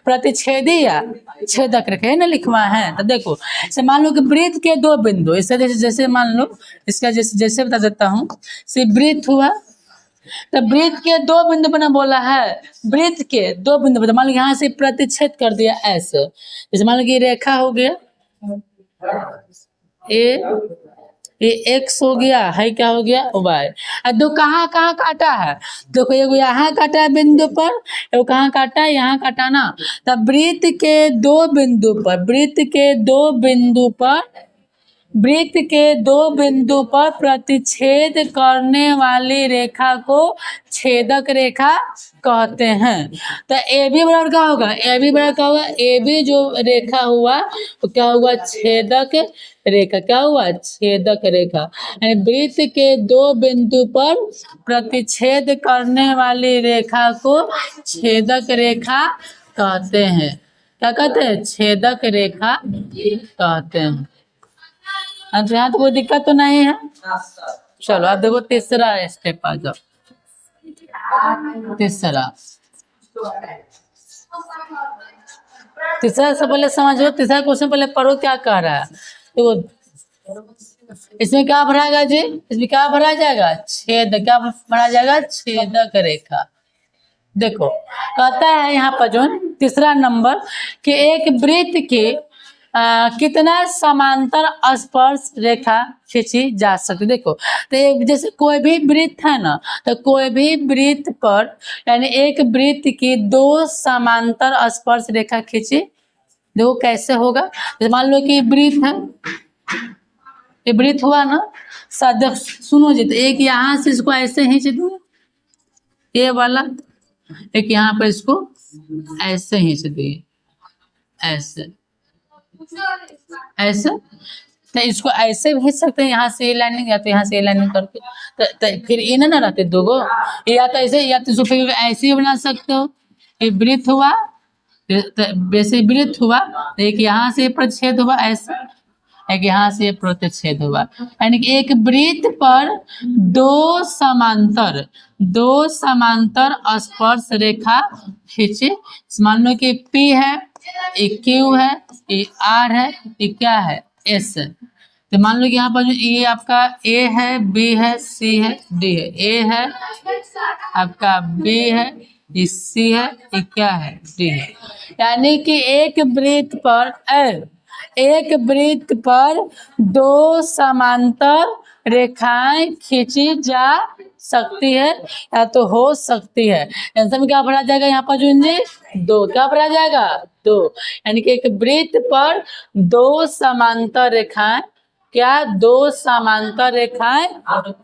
Speaker 1: प्रतिच्छेदी या छेदक रेखा, है ना लिखवा है। तो देखो जैसे मान लो कि वृत्त के दो बिंदु, इससे जैसे मान लो इसका जैसे बता देता हूँ, से वृत्त हुआ, तो वृत्त के दो बिंदु बना बोला है, वृत्त के दो बिंदु बना, मान लो यहाँ से प्रतिच्छेद कर दिया ऐसे, जैसे मान लो कि रेखा हो गया ये x हो गया, है क्या हो गया y। और दो कहाँ काटा है, देखो एगो यहाँ काटा है बिंदु पर, एगो कहाँ काटा है, यहाँ काटा ना। तब वृत्त के दो बिंदु पर प्रतिच्छेद करने वाली रेखा को छेदक रेखा कहते हैं। तो ए बी बराबर क्या होगा, ए बी जो रेखा हुआ तो क्या हुआ, छेदक रेखा। क्या हुआ, छेदक रेखा। यानी वृत्त के दो बिंदु पर प्रतिच्छेद करने वाली रेखा को छेदक रेखा कहते हैं। क्या कहते हैं, छेदक रेखा कहते हैं। अब यहाँ तो कोई दिक्कत तो नहीं है। चलो अब देखो तीसरा स्टेप आ जाओ। तीसरा से पहले समझो, तीसरा क्वेश्चन पहले पढ़ो क्या कह रहा है। तो इसमें क्या भराएगा जी, इसमें क्या भरा जाएगा, क्या भरा जाएगा, छेदक रेखा। देखो कहता है यहाँ पर जो तीसरा नंबर कि एक वृत्त के कितना समांतर स्पर्श रेखा खींची जा सकती। देखो तो जैसे कोई भी वृत्त है ना, तो कोई भी वृत्त पर यानी एक वृत्त की दो समांतर स्पर्श रेखा खींची, देखो कैसे होगा। जैसे मान लो कि वृत्त है, ये वृत्त हुआ ना, सुनो जी, तो एक यहाँ से इसको ऐसे खींच दूंगा ये वाला, एक यहाँ पर इसको ऐसे खींच दिए, ऐसे तो इसको ऐसे भी खींच सकते हैं, यहाँ से ये लाइनिंग या तो यहाँ से ये लाइनिंग करके, तो फिर ये ना रहते दो गो, या तो ऐसे या तो इसको फिर ऐसे ही बना सकते हो। ये वृत्त हुआ, वैसे वृत्त हुआ, एक यहाँ से प्रतिच्छेद हुआ ऐसे, एक यहाँ से प्रतिच्छेद हुआ। यानी कि एक वृत्त पर दो समांतर स्पर्श रेखा खींचे। मान लो कि P है, एक Q है, ये R है, ये क्या है, S है। तो मान लो कि यहाँ पर ये आपका A है, B है, C है, D है। A है आपका, B है, ये C है, ये क्या है, D है। यानी कि एक वृत्त पर दो समांतर रेखाएं खींची जा सकती है या तो हो सकती है। आंसर में क्या भरा जाएगा यहाँ पर जो दो, क्या भरा जाएगा, दो। यानी कि एक वृत्त पर दो समांतर रेखाएं, क्या दो समांतर रेखाएं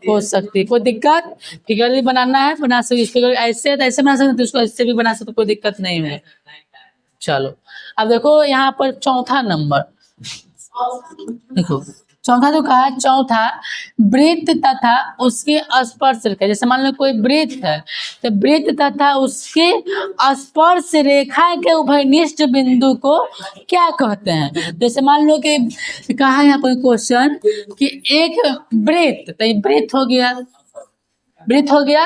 Speaker 1: हो सकती है। कोई दिक्कत, फिगर भी बनाना है बना सकते, फिगर ऐसे तो ऐसे बना सकते, तो उसको ऐसे भी बना सकते, कोई दिक्कत नहीं है। चलो अब देखो यहाँ पर चौथा नंबर, देखो चौथा तो कहा, चौथा वृत्त तथा उसके स्पर्श रेखा। जैसे मान लो कोई वृत्त है, तो वृत्त तथा उसके स्पर्श रेखा के उभयनिष्ठ बिंदु को क्या कहते हैं। जैसे मान लो कि कहा यहाँ पर क्वेश्चन कि एक वृत्त, तो ये वृत्त हो गया,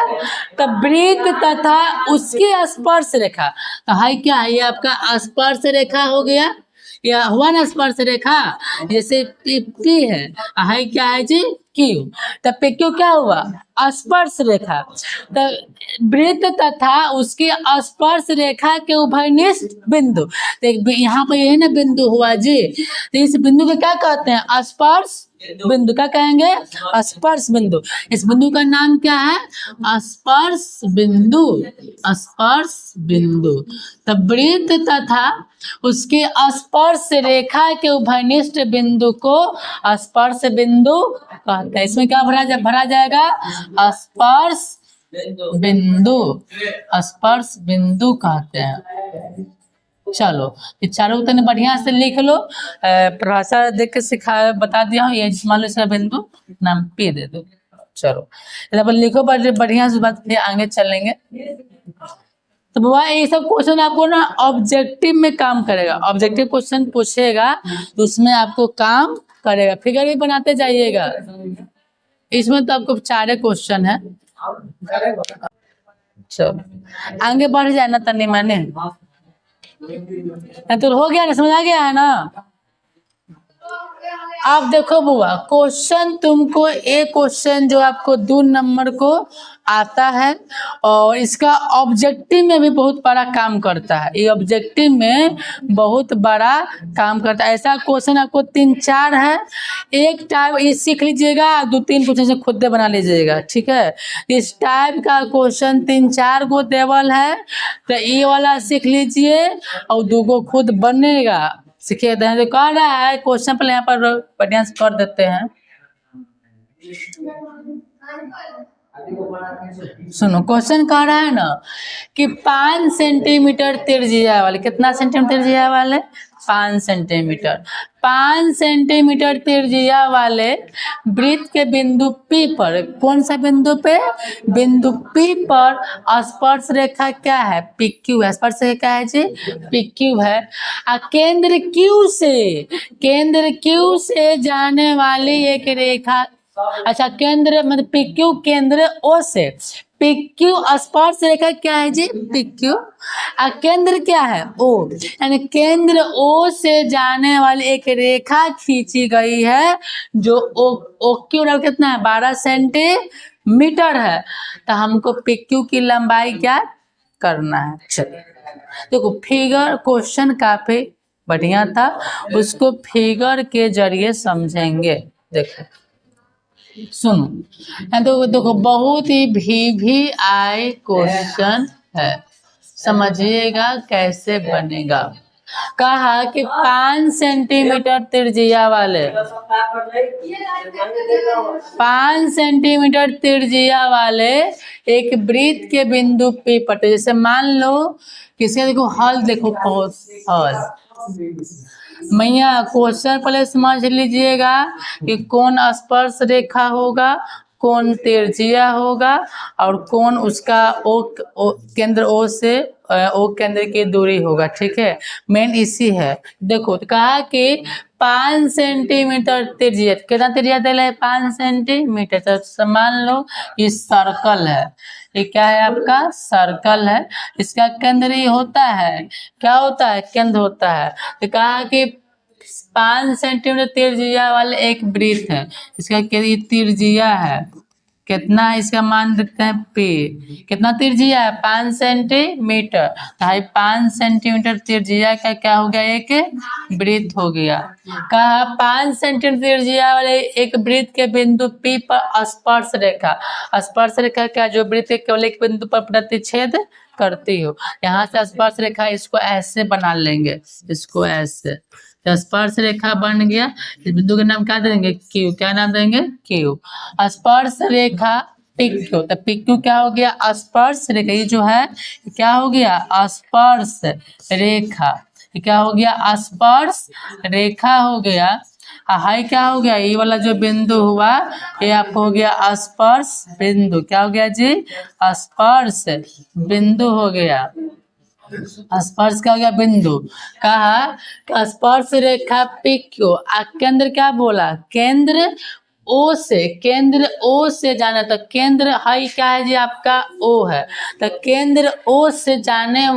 Speaker 1: तब वृत्त तथा उसकी स्पर्श रेखा, तो है क्या है, ये आपका स्पर्श रेखा हो गया, या हुआ ना स्पर्श रेखा। जैसे P है क्या है जी, Q, तब पे Q क्या हुआ, स्पर्श रेखा। तो वृत्त तथा उसकी स्पर्श रेखा के उभयनिष्ठ बिंदु, तो यहाँ पर यही ना बिंदु हुआ जी, तो इस बिंदु को क्या कहते हैं, स्पर्श बिंदु क्या कहेंगे? स्पर्श बिंदु। इस बिंदु का नाम क्या है? स्पर्श बिंदु। स्पर्श बिंदु। तो वृत्त तथा उसके स्पर्श रेखा के उभयनिष्ठ बिंदु को स्पर्श बिंदु कहते हैं। इसमें क्या भरा जाएगा? स्पर्श बिंदु। स्पर्श बिंदु कहते हैं। चलो ये चारों तने बढ़िया से लिख लो। परिभाषा देख के बता दिया हूँ। ये मान लो इसका बिंदु नाम P दे दो। चलो अपन लिखो बढ़िया से, बात आगे चलेंगे। तो बाबा ये सब क्वेश्चन आपको ना ऑब्जेक्टिव में काम करेगा। ऑब्जेक्टिव क्वेश्चन पूछेगा तो उसमें आपको काम करेगा। फिगर भी बनाते जाइएगा। इसमें तो आपको 4 क्वेश्चन है। चलो आगे बढ़ जाए ना तनी माने तो हो गया ना, समझ आ गया है ना? आप देखो बुआ, क्वेश्चन तुमको एक क्वेश्चन जो आपको 2 नंबर को आता है और इसका ऑब्जेक्टिव में भी बहुत बड़ा काम करता है। ये ऑब्जेक्टिव में बहुत बड़ा काम करता है। ऐसा क्वेश्चन आपको 3-4 है। एक टाइप ये सीख लीजिएगा, 2-3 क्वेश्चन से खुद बना लीजिएगा, ठीक है? इस टाइप का क्वेश्चन 3-4 गो टेबल है, तो ये वाला सीख लीजिए और 2 गो खुद बनेगा। सीखिए तो कह रहा है क्वेश्चन पहले यहाँ पर बढ़िया से कर देते हैं। सुनो क्वेश्चन कह रहा है ना कि 5 सेंटीमीटर त्रिज्या वाले, कितना सेंटीमीटर त्रिज्या वाले? 5 सेंटीमीटर। 5 सेंटीमीटर त्रिज्या वाले वृत्त के बिंदु P पर, कौन सा बिंदु पे? बिंदु P पर स्पर्श रेखा क्या है? PQ है। स्पर्श रेखा क्या है जी? PQ है। केंद्र Q से जाने वाली एक रेखा, अच्छा केंद्र मतलब PQ केंद्र O से, PQ स्पर्श रेखा क्या है जी? PQ। केंद्र क्या है? O, यानी केंद्र O से जाने वाली एक रेखा खींची गई है जो OQ कितना है? 12 सेंटीमीटर है। तो हमको PQ की लंबाई क्या करना है? चलिए देखो फिगर, क्वेश्चन काफी बढ़िया था, उसको फिगर के जरिए समझेंगे। देखो सुनो, तो देखो बहुत ही VVI क्वेश्चन है, समझिएगा कैसे बनेगा। कहा कि 5 सेंटीमीटर त्रिज्या वाले, 5 सेंटीमीटर त्रिज्या वाले एक वृत्त के बिंदु P पर, जैसे मान लो किसी, देखो हल, देखो हल मैया क्वेश्चन पहले समझ लीजिएगा कि कौन स्पर्श रेखा होगा, कौन त्रिज्या होगा और कौन उसका केंद्र O से O केंद्र की दूरी होगा, ठीक है? मेन इसी है। देखो तो कहा कि 5 सेंटीमीटर त्रिज्या, कितना त्रिज्या दे रहे? 5 सेंटीमीटर। तो मान लो ये सर्कल है, ये क्या है आपका? सर्कल है। इसका केंद्र ही होता है, क्या होता है? केंद्र होता है। तो कहा कि 5 सेंटीमीटर त्रिज्या वाले एक वृत्त है, इसका त्रिज्या है कितना है? इसका मान देते हैं P। कितना त्रिज्या है? 5 सेंटीमीटर। तो 5 सेंटीमीटर त्रिज्या का क्या हो गया? एक वृत्त हो गया। कहा 5 सेंटीमीटर त्रिज्या वाले एक वृत्त के बिंदु P पर स्पर्श रेखा, स्पर्श रेखा क्या? जो वृत्त के केवल एक बिंदु पर प्रतिच्छेद करती हो। यहाँ से स्पर्श रेखा, इसको ऐसे बना लेंगे, इसको ऐसे, तो स्पर्श रेखा बन गया। इस बिंदु का नाम क्या देंगे? Q। क्या नाम देंगे? Q। स्पर्श रेखा PQ, तो PQ क्या हो गया? स्पर्श रेखा। ये जो है क्या हो गया? स्पर्श रेखा। क्या हो गया? स्पर्श रेखा हो गया। हाई क्या हो गया? ये वाला जो बिंदु हुआ ये आपको हो गया स्पर्श बिंदु। क्या हो गया जी? स्पर्श बिंदु हो गया। स्पर्श का हो गया बिंदु। कहा स्पर्श रेखा PQ, केंद्र क्या बोला? केंद्र O से, केंद्र O से जाना, तो केंद्र हाई क्या है जी? आपका O है। तो केंद्र O से जाने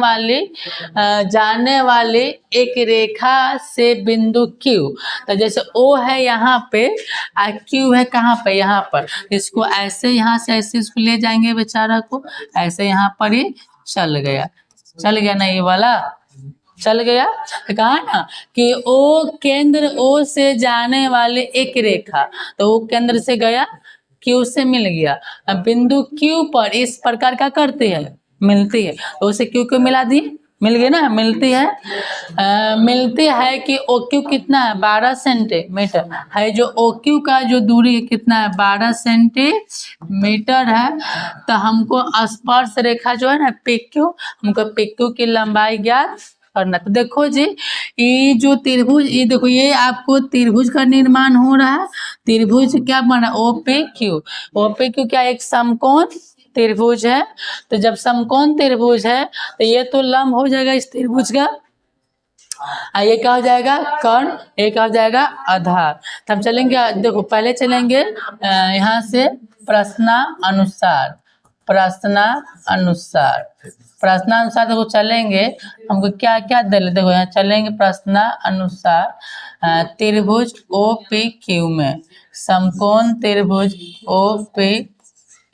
Speaker 1: वाली एक रेखा से बिंदु Q, तो जैसे O है यहाँ पे और Q है कहाँ पे? यहाँ पर। इसको ऐसे यहाँ से ऐसे इसको ले जाएंगे बेचारा को, ऐसे यहाँ पर ही चल गया ना ये वाला। चल गया। तो कहा ना कि ओ केंद्र ओ से जाने वाले एक रेखा, तो वो केंद्र से गया क्यू से मिल गया। अब बिंदु क्यू पर इस प्रकार का करती है, मिलती है, तो उसे क्यू क्यू मिला दी, मिल गई ना, मिलती है। मिलती है कि ओ क्यू कितना है 12 सेंटीमीटर है, जो ओ क्यू का जो दूरी है कितना है 12 सेंटीमीटर है। तो हमको स्पर्श रेखा जो है ना पी क्यू, हमको पी क्यू की लंबाई ज्ञात करना। तो देखो जी, ये जो त्रिभुज, ये देखो ये आपको त्रिभुज का निर्माण हो रहा है। त्रिभुज क्या बना, O P Q. O P Q क्या एक समकोण त्रिभुज है। तो जब समकोण त्रिभुज है तो ये तो लंब हो जाएगा इस त्रिभुज का, ये क्या हो जाएगा कर्ण, ये क्या हो जाएगा आधार। तो हम चलेंगे, देखो पहले चलेंगे यहाँ से प्रश्नानुसार, प्रश्नानुसार, प्रश्नानुसार देखो चलेंगे, हमको क्या क्या दे, देखो यहाँ चलेंगे प्रश्नानुसार। त्रिभुज ओ पी क्यू में, समकोण त्रिभुज ओ पी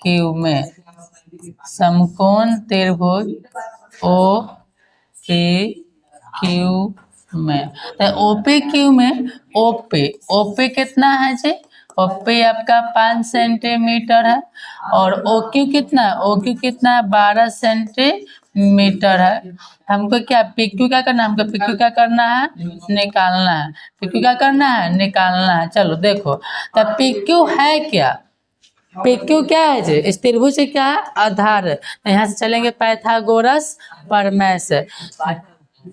Speaker 1: क्यू में, समकोण त्रिभुज ओ पी क्यू में। तो ओपी क्यू में ओपी, ओपी कितना है जी, ओपी आपका 5 सेंटीमीटर है। और ओक्यू कितना है, ओक्यू कितना है 12 सेंटीमीटर है। हमको क्या पीक्यू क्या करना है, हमको पीक्यू क्या करना है निकालना है, पीक्यू क्या करना है निकालना है। चलो देखो, तब पीक्यू है क्या, पीक्यू क्या है जी, इस त्रिभुज से क्या है आधार है। यहाँ से चलेंगे पाइथागोरस प्रमेय से।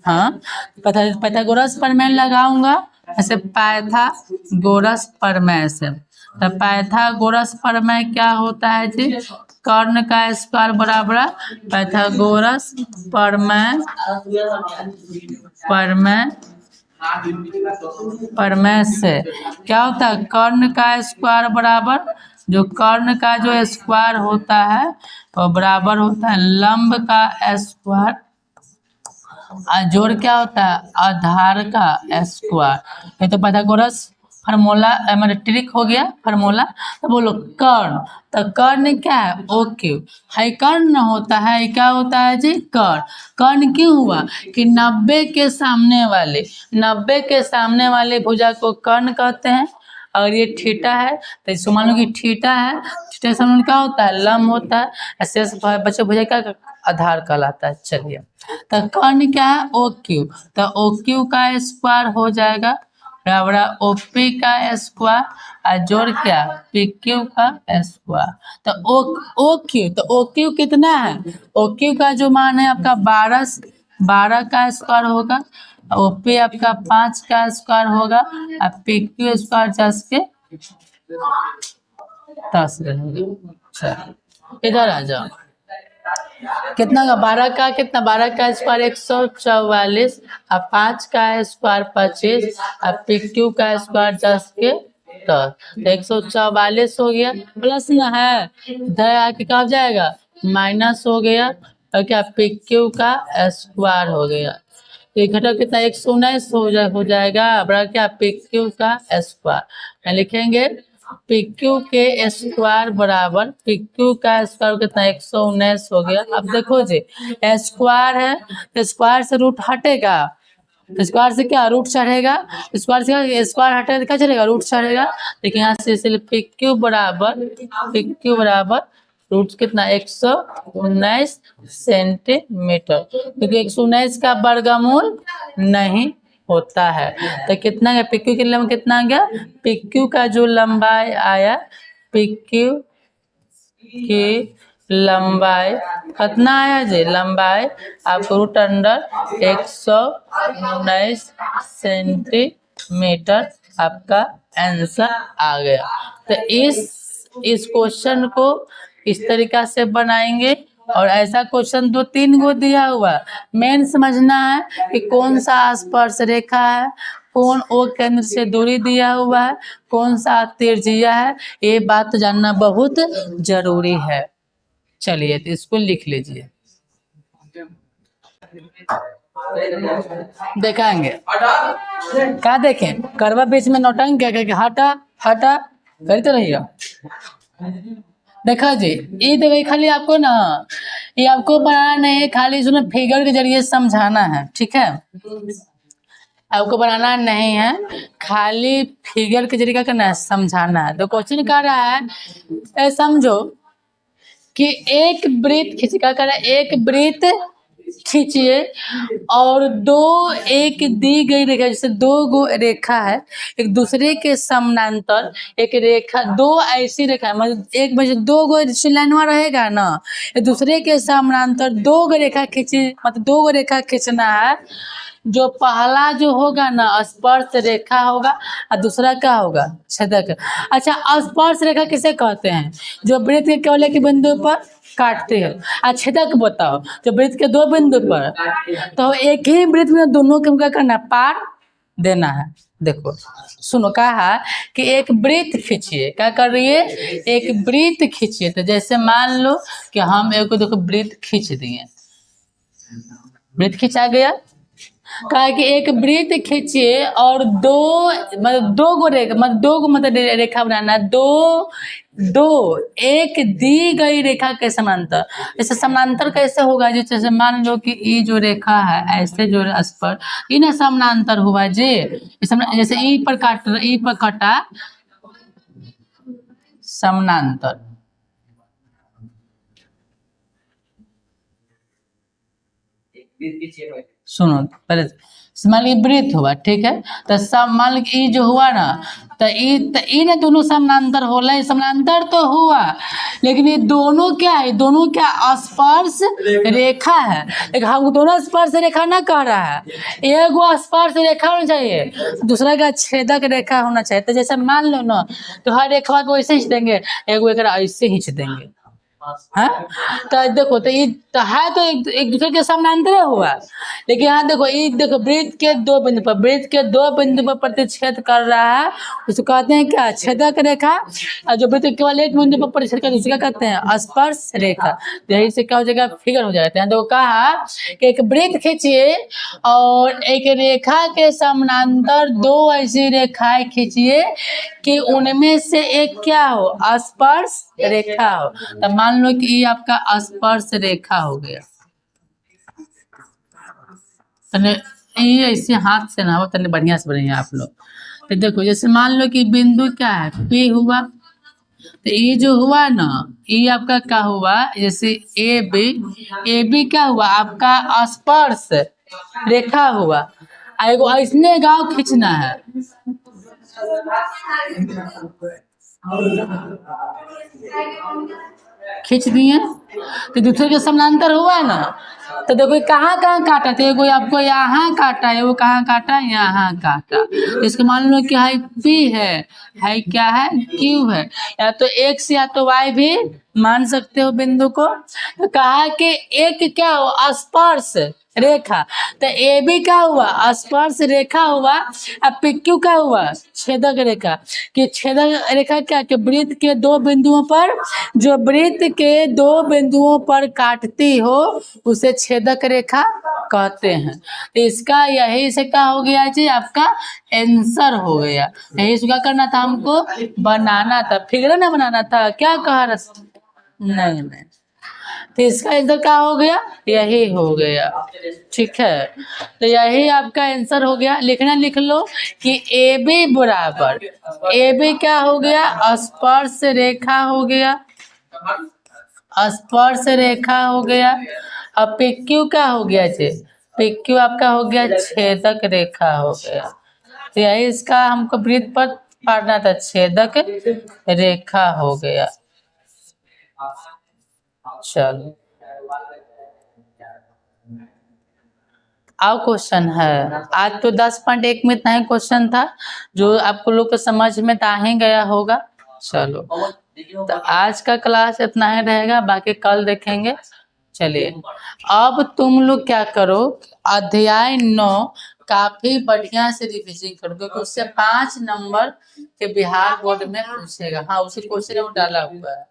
Speaker 1: हाँ, पाइथागोरस प्रमेय लगाऊंगा ऐसे, पाइथागोरस प्रमेय से। तो पाइथागोरस प्रमेय क्या होता है जी, कर्ण का स्क्वायर बराबर पाइथागोरस प्रमेय, प्रमेय से क्या होता है, कर्ण का स्क्वायर बराबर, जो कर्ण का जो स्क्वायर होता है वो बराबर होता है लंब का स्क्वायर, जोड़ क्या होता है आधार का स्क्वायर। ये तो पाइथागोरस फार्मूला मतलब ट्रिक हो गया फार्मूला। तो बोलो कर्ण, तो कर्ण क्या है ओ क्यू है, कर्ण होता है, क्या होता है जी कर्ण। कर्ण क्यों हुआ कि 90 के सामने वाले, 90 के सामने वाले भुजा को कर्ण कहते हैं। अगर ये थीटा है तो इसको मान लो कि थीटा है, थीटा के सामने क्या होता है लंब होता है, ऐसे बच्चे भुजा का आधार कहलाता है। चलिए, तो कर्ण क्या है ओ क्यू, तो ओ क्यू का स्क्वायर हो जाएगा बराबर ओपी का स्क्वायर और जोड़ क्या पी क्यू का स्क्वायर। तो ओ क्यू, तो ओ क्यू कितना है, ओ क्यू का जो मान है आपका 12 का स्क्वायर होगा, ओपी आपका 5 का स्क्वायर होगा और पी क्यू स्क्वायर 10 के 10 रहेगा। इधर आ जाओ, कितना का 12 का कितना, 12 का स्क्वायर 144 और 5 का स्क्वायर 25 और पी क्यू का स्क्वायर 10 के 10, तो 144 हो गया, प्लस ना है इधर आके क्या हो जाएगा माइनस हो गया, और क्या पी क्यू का स्क्वायर हो गया। तो ये घटक कितना 119 हो जाएगा बराबर क्या पी क्यू का स्क्वायर। लिखेंगे पी क्यू के स्क्वायर बराबर पी क्यू का स्क्वायर कितना 119 हो गया। अब देखो जी स्क्वायर है तो स्क्वायर से रूट हटेगा, स्क्वायर से क्या रूट चढ़ेगा, स्क्वायर से स्क्वायर हटेगा क्या चलेगा रूट चढ़ेगा। लेकिन यहाँ से इसलिए पी क्यू बराबर रूट कितना 119 सेंटीमीटर, क्योंकि 119 का वर्गमूल नहीं होता है। तो कितना गया पी क्यू की लंबाई कितना गया, पी क्यू का जो लंबाई आया, पी क्यू की लंबाई कितना आया जी, लंबाई आप रूट अंडर 119 सेंटीमीटर आपका आंसर आ गया। तो इस क्वेश्चन को इस तरीका से बनाएंगे, और ऐसा क्वेश्चन 2-3 गो दिया हुआ, मेन समझना है कि कौन सा स्पर्श रेखा है, कौन ओ केंद्र से दूरी दिया हुआ है, कौन सा त्रिज्या है, ये बात जानना बहुत जरूरी है। चलिए तो इसको लिख लीजिए, देखेंगे क्या देखें करवा बीच में नौटंक क्या हटा हटा करते रहिएगा। देखो जी, ये देखो खाली आपको ना, ये आपको बनाना नहीं है, खाली इसमें फिगर के जरिए समझाना है, ठीक है। आपको बनाना नहीं है, खाली फिगर के जरिए क्या करना है, समझाना है। तो क्वेश्चन कह रहा है समझो कि एक वृत्त खींच, क्या कर रहा है, एक वृत्त खींचिए और दो एक दी गई रेखा, जैसे दो गो रेखा है एक दूसरे के समानांतर, एक रेखा, दो ऐसी रेखा मतलब एक बजे दो गो लाइनवा रहेगा ना, एक दूसरे के समानांतर दो गो रेखा खींची, मतलब दो गो रेखा खींचना है। जो पहला जो होगा ना स्पर्श रेखा होगा और दूसरा क्या होगा, छेदक। अच्छा, स्पर्श रेखा किसे कहते हैं, जो वृत्त के केवल एक बिंदु पर काटते हैं। और छेदक बताओ, जो वृत्त के दो बिंदु पर, तो एक ही वृत्त में दोनों को क्या करना, पार देना है। देखो सुनो, कहा कि एक वृत्त खींचिए, क्या कर रही है, एक वृत्त खींचिए। तो जैसे मान लो कि हम एक देखो वृत्त खींच दिए, वृत्त खींचा गया, कहा कि एक वृत्त खींचिए और दो मतलब दो गो रेखा, मतलब दो गो मतलब रेखा बनाना, दो दो एक दी गई रेखा के समांतर। जैसे समांतर कैसे होगा जी, जैसे मान लो कि ये जो रेखा है ऐसे जो स्पर्श ये ना समांतर हुआ जी, जैसे ई पर काट, ई पर कटा समांतर। सुनो पहले, मान लीजिए वृत्त हुआ, ठीक है, तो सब मान लीजिए ई जो हुआ ना, तो ई ना दोनों समानांतर होला, समानांतर तो हुआ, लेकिन ये दोनों क्या है, दोनों क्या स्पर्श रेखा है। लेकिन हम दोनों स्पर्श रेखा ना कह रहा है, एगो स्पर्श रेखा होना चाहिए, दूसरा का छेदक रेखा होना चाहिए। तो जैसे मान लो ना, तो हर रेखा को ऐसे खींच देंगे, एगो एक ऐसे खींच देंगे, है। तो देखो, तो ये तो है तो एक दूसरे के समानांतर हुआ, लेकिन यहाँ देखो ये देखो वृत्त के दो बिंदु पर, वृत्त के दो बिंदु पर प्रतिच्छेद कर रहा है, उसको कहते हैं क्या, छेदक रेखा। और जो वृत्त केवल एक बिंदु पर प्रतिच्छेद कर उसका कहते हैं स्पर्श रेखा। तो यही से क्या हो जाएगा, फिगर हो जाता है। तो कहा कि एक वृत्त खींचिए और एक रेखा के समानांतर दो ऐसी रेखाएं खींचिए कि उनमें से एक क्या हो, स्पर्श रेखा हो। तो मान लो कि ये आपका स्पर्श रेखा हो गया, तने ये ऐसे हाथ से ना हो, तने बढ़िया से बढ़िया आप लोग। तो देखो जैसे मान लो कि बिंदु क्या है, P हुआ, तो ये जो हुआ ना, ये आपका क्या हुआ, जैसे ए बी क्या हुआ, आपका स्पर्श रेखा हुआ। एगो ऐसने गांव खींचना है, खींच दिए, तो दूसरे के समानांतर हुआ ना। तो देखो कहाँ कहाँ काटा, तो एगो आपको यहाँ काटा है, वो कहाँ काटा, यहाँ काटा। तो इसको मान लो कि हाई पी है क्या है, क्यू है, या तो एक्स या तो वाई भी मान सकते हो बिंदु को। तो कहा कि एक क्या हो, स्पर्श रेखा। तो ए बी क्या हुआ, स्पर्श रेखा हुआ, अब पी क्यू क्या हुआ, छेदक रेखा। कि छेदक रेखा क्या, कि वृत्त के दो बिंदुओं पर, जो वृत्त के दो बिंदुओं पर काटती हो उसे छेदक रेखा कहते हैं। तो इसका यही से क्या हो गया जी, आपका आंसर हो गया। यही से क्या करना था, हमको बनाना था, फिगर ना बनाना था, क्या कह रहा, नहीं। तो इसका आंसर क्या हो गया, यही हो गया, ठीक है। तो यही आपका आंसर हो गया। लिखना लिख लो कि ए बी बराबर, ए बी क्या हो गया, स्पर्श रेखा हो गया, स्पर्श रेखा हो गया। अब पी क्यू क्या हो गया जी, पी क्यू आपका हो गया छेदक रेखा हो गया। तो यही इसका हमको वृत्त पर पढ़ना था, छेदक रेखा हो गया। चलो आओ क्वेश्चन है, आज तो 10.1 में इतना ही क्वेश्चन था, जो आपको लोग को समझ में तो आ ही गया होगा। चलो तो आज का क्लास इतना ही रहेगा, बाकी कल देखेंगे। चलिए अब तुम लोग क्या करो, अध्याय 9 काफी बढ़िया से रिविजन करो, क्योंकि उससे 5 नंबर के बिहार बोर्ड में पूछेगा। हाँ, उसी क्वेश्चन में डाला हुआ है।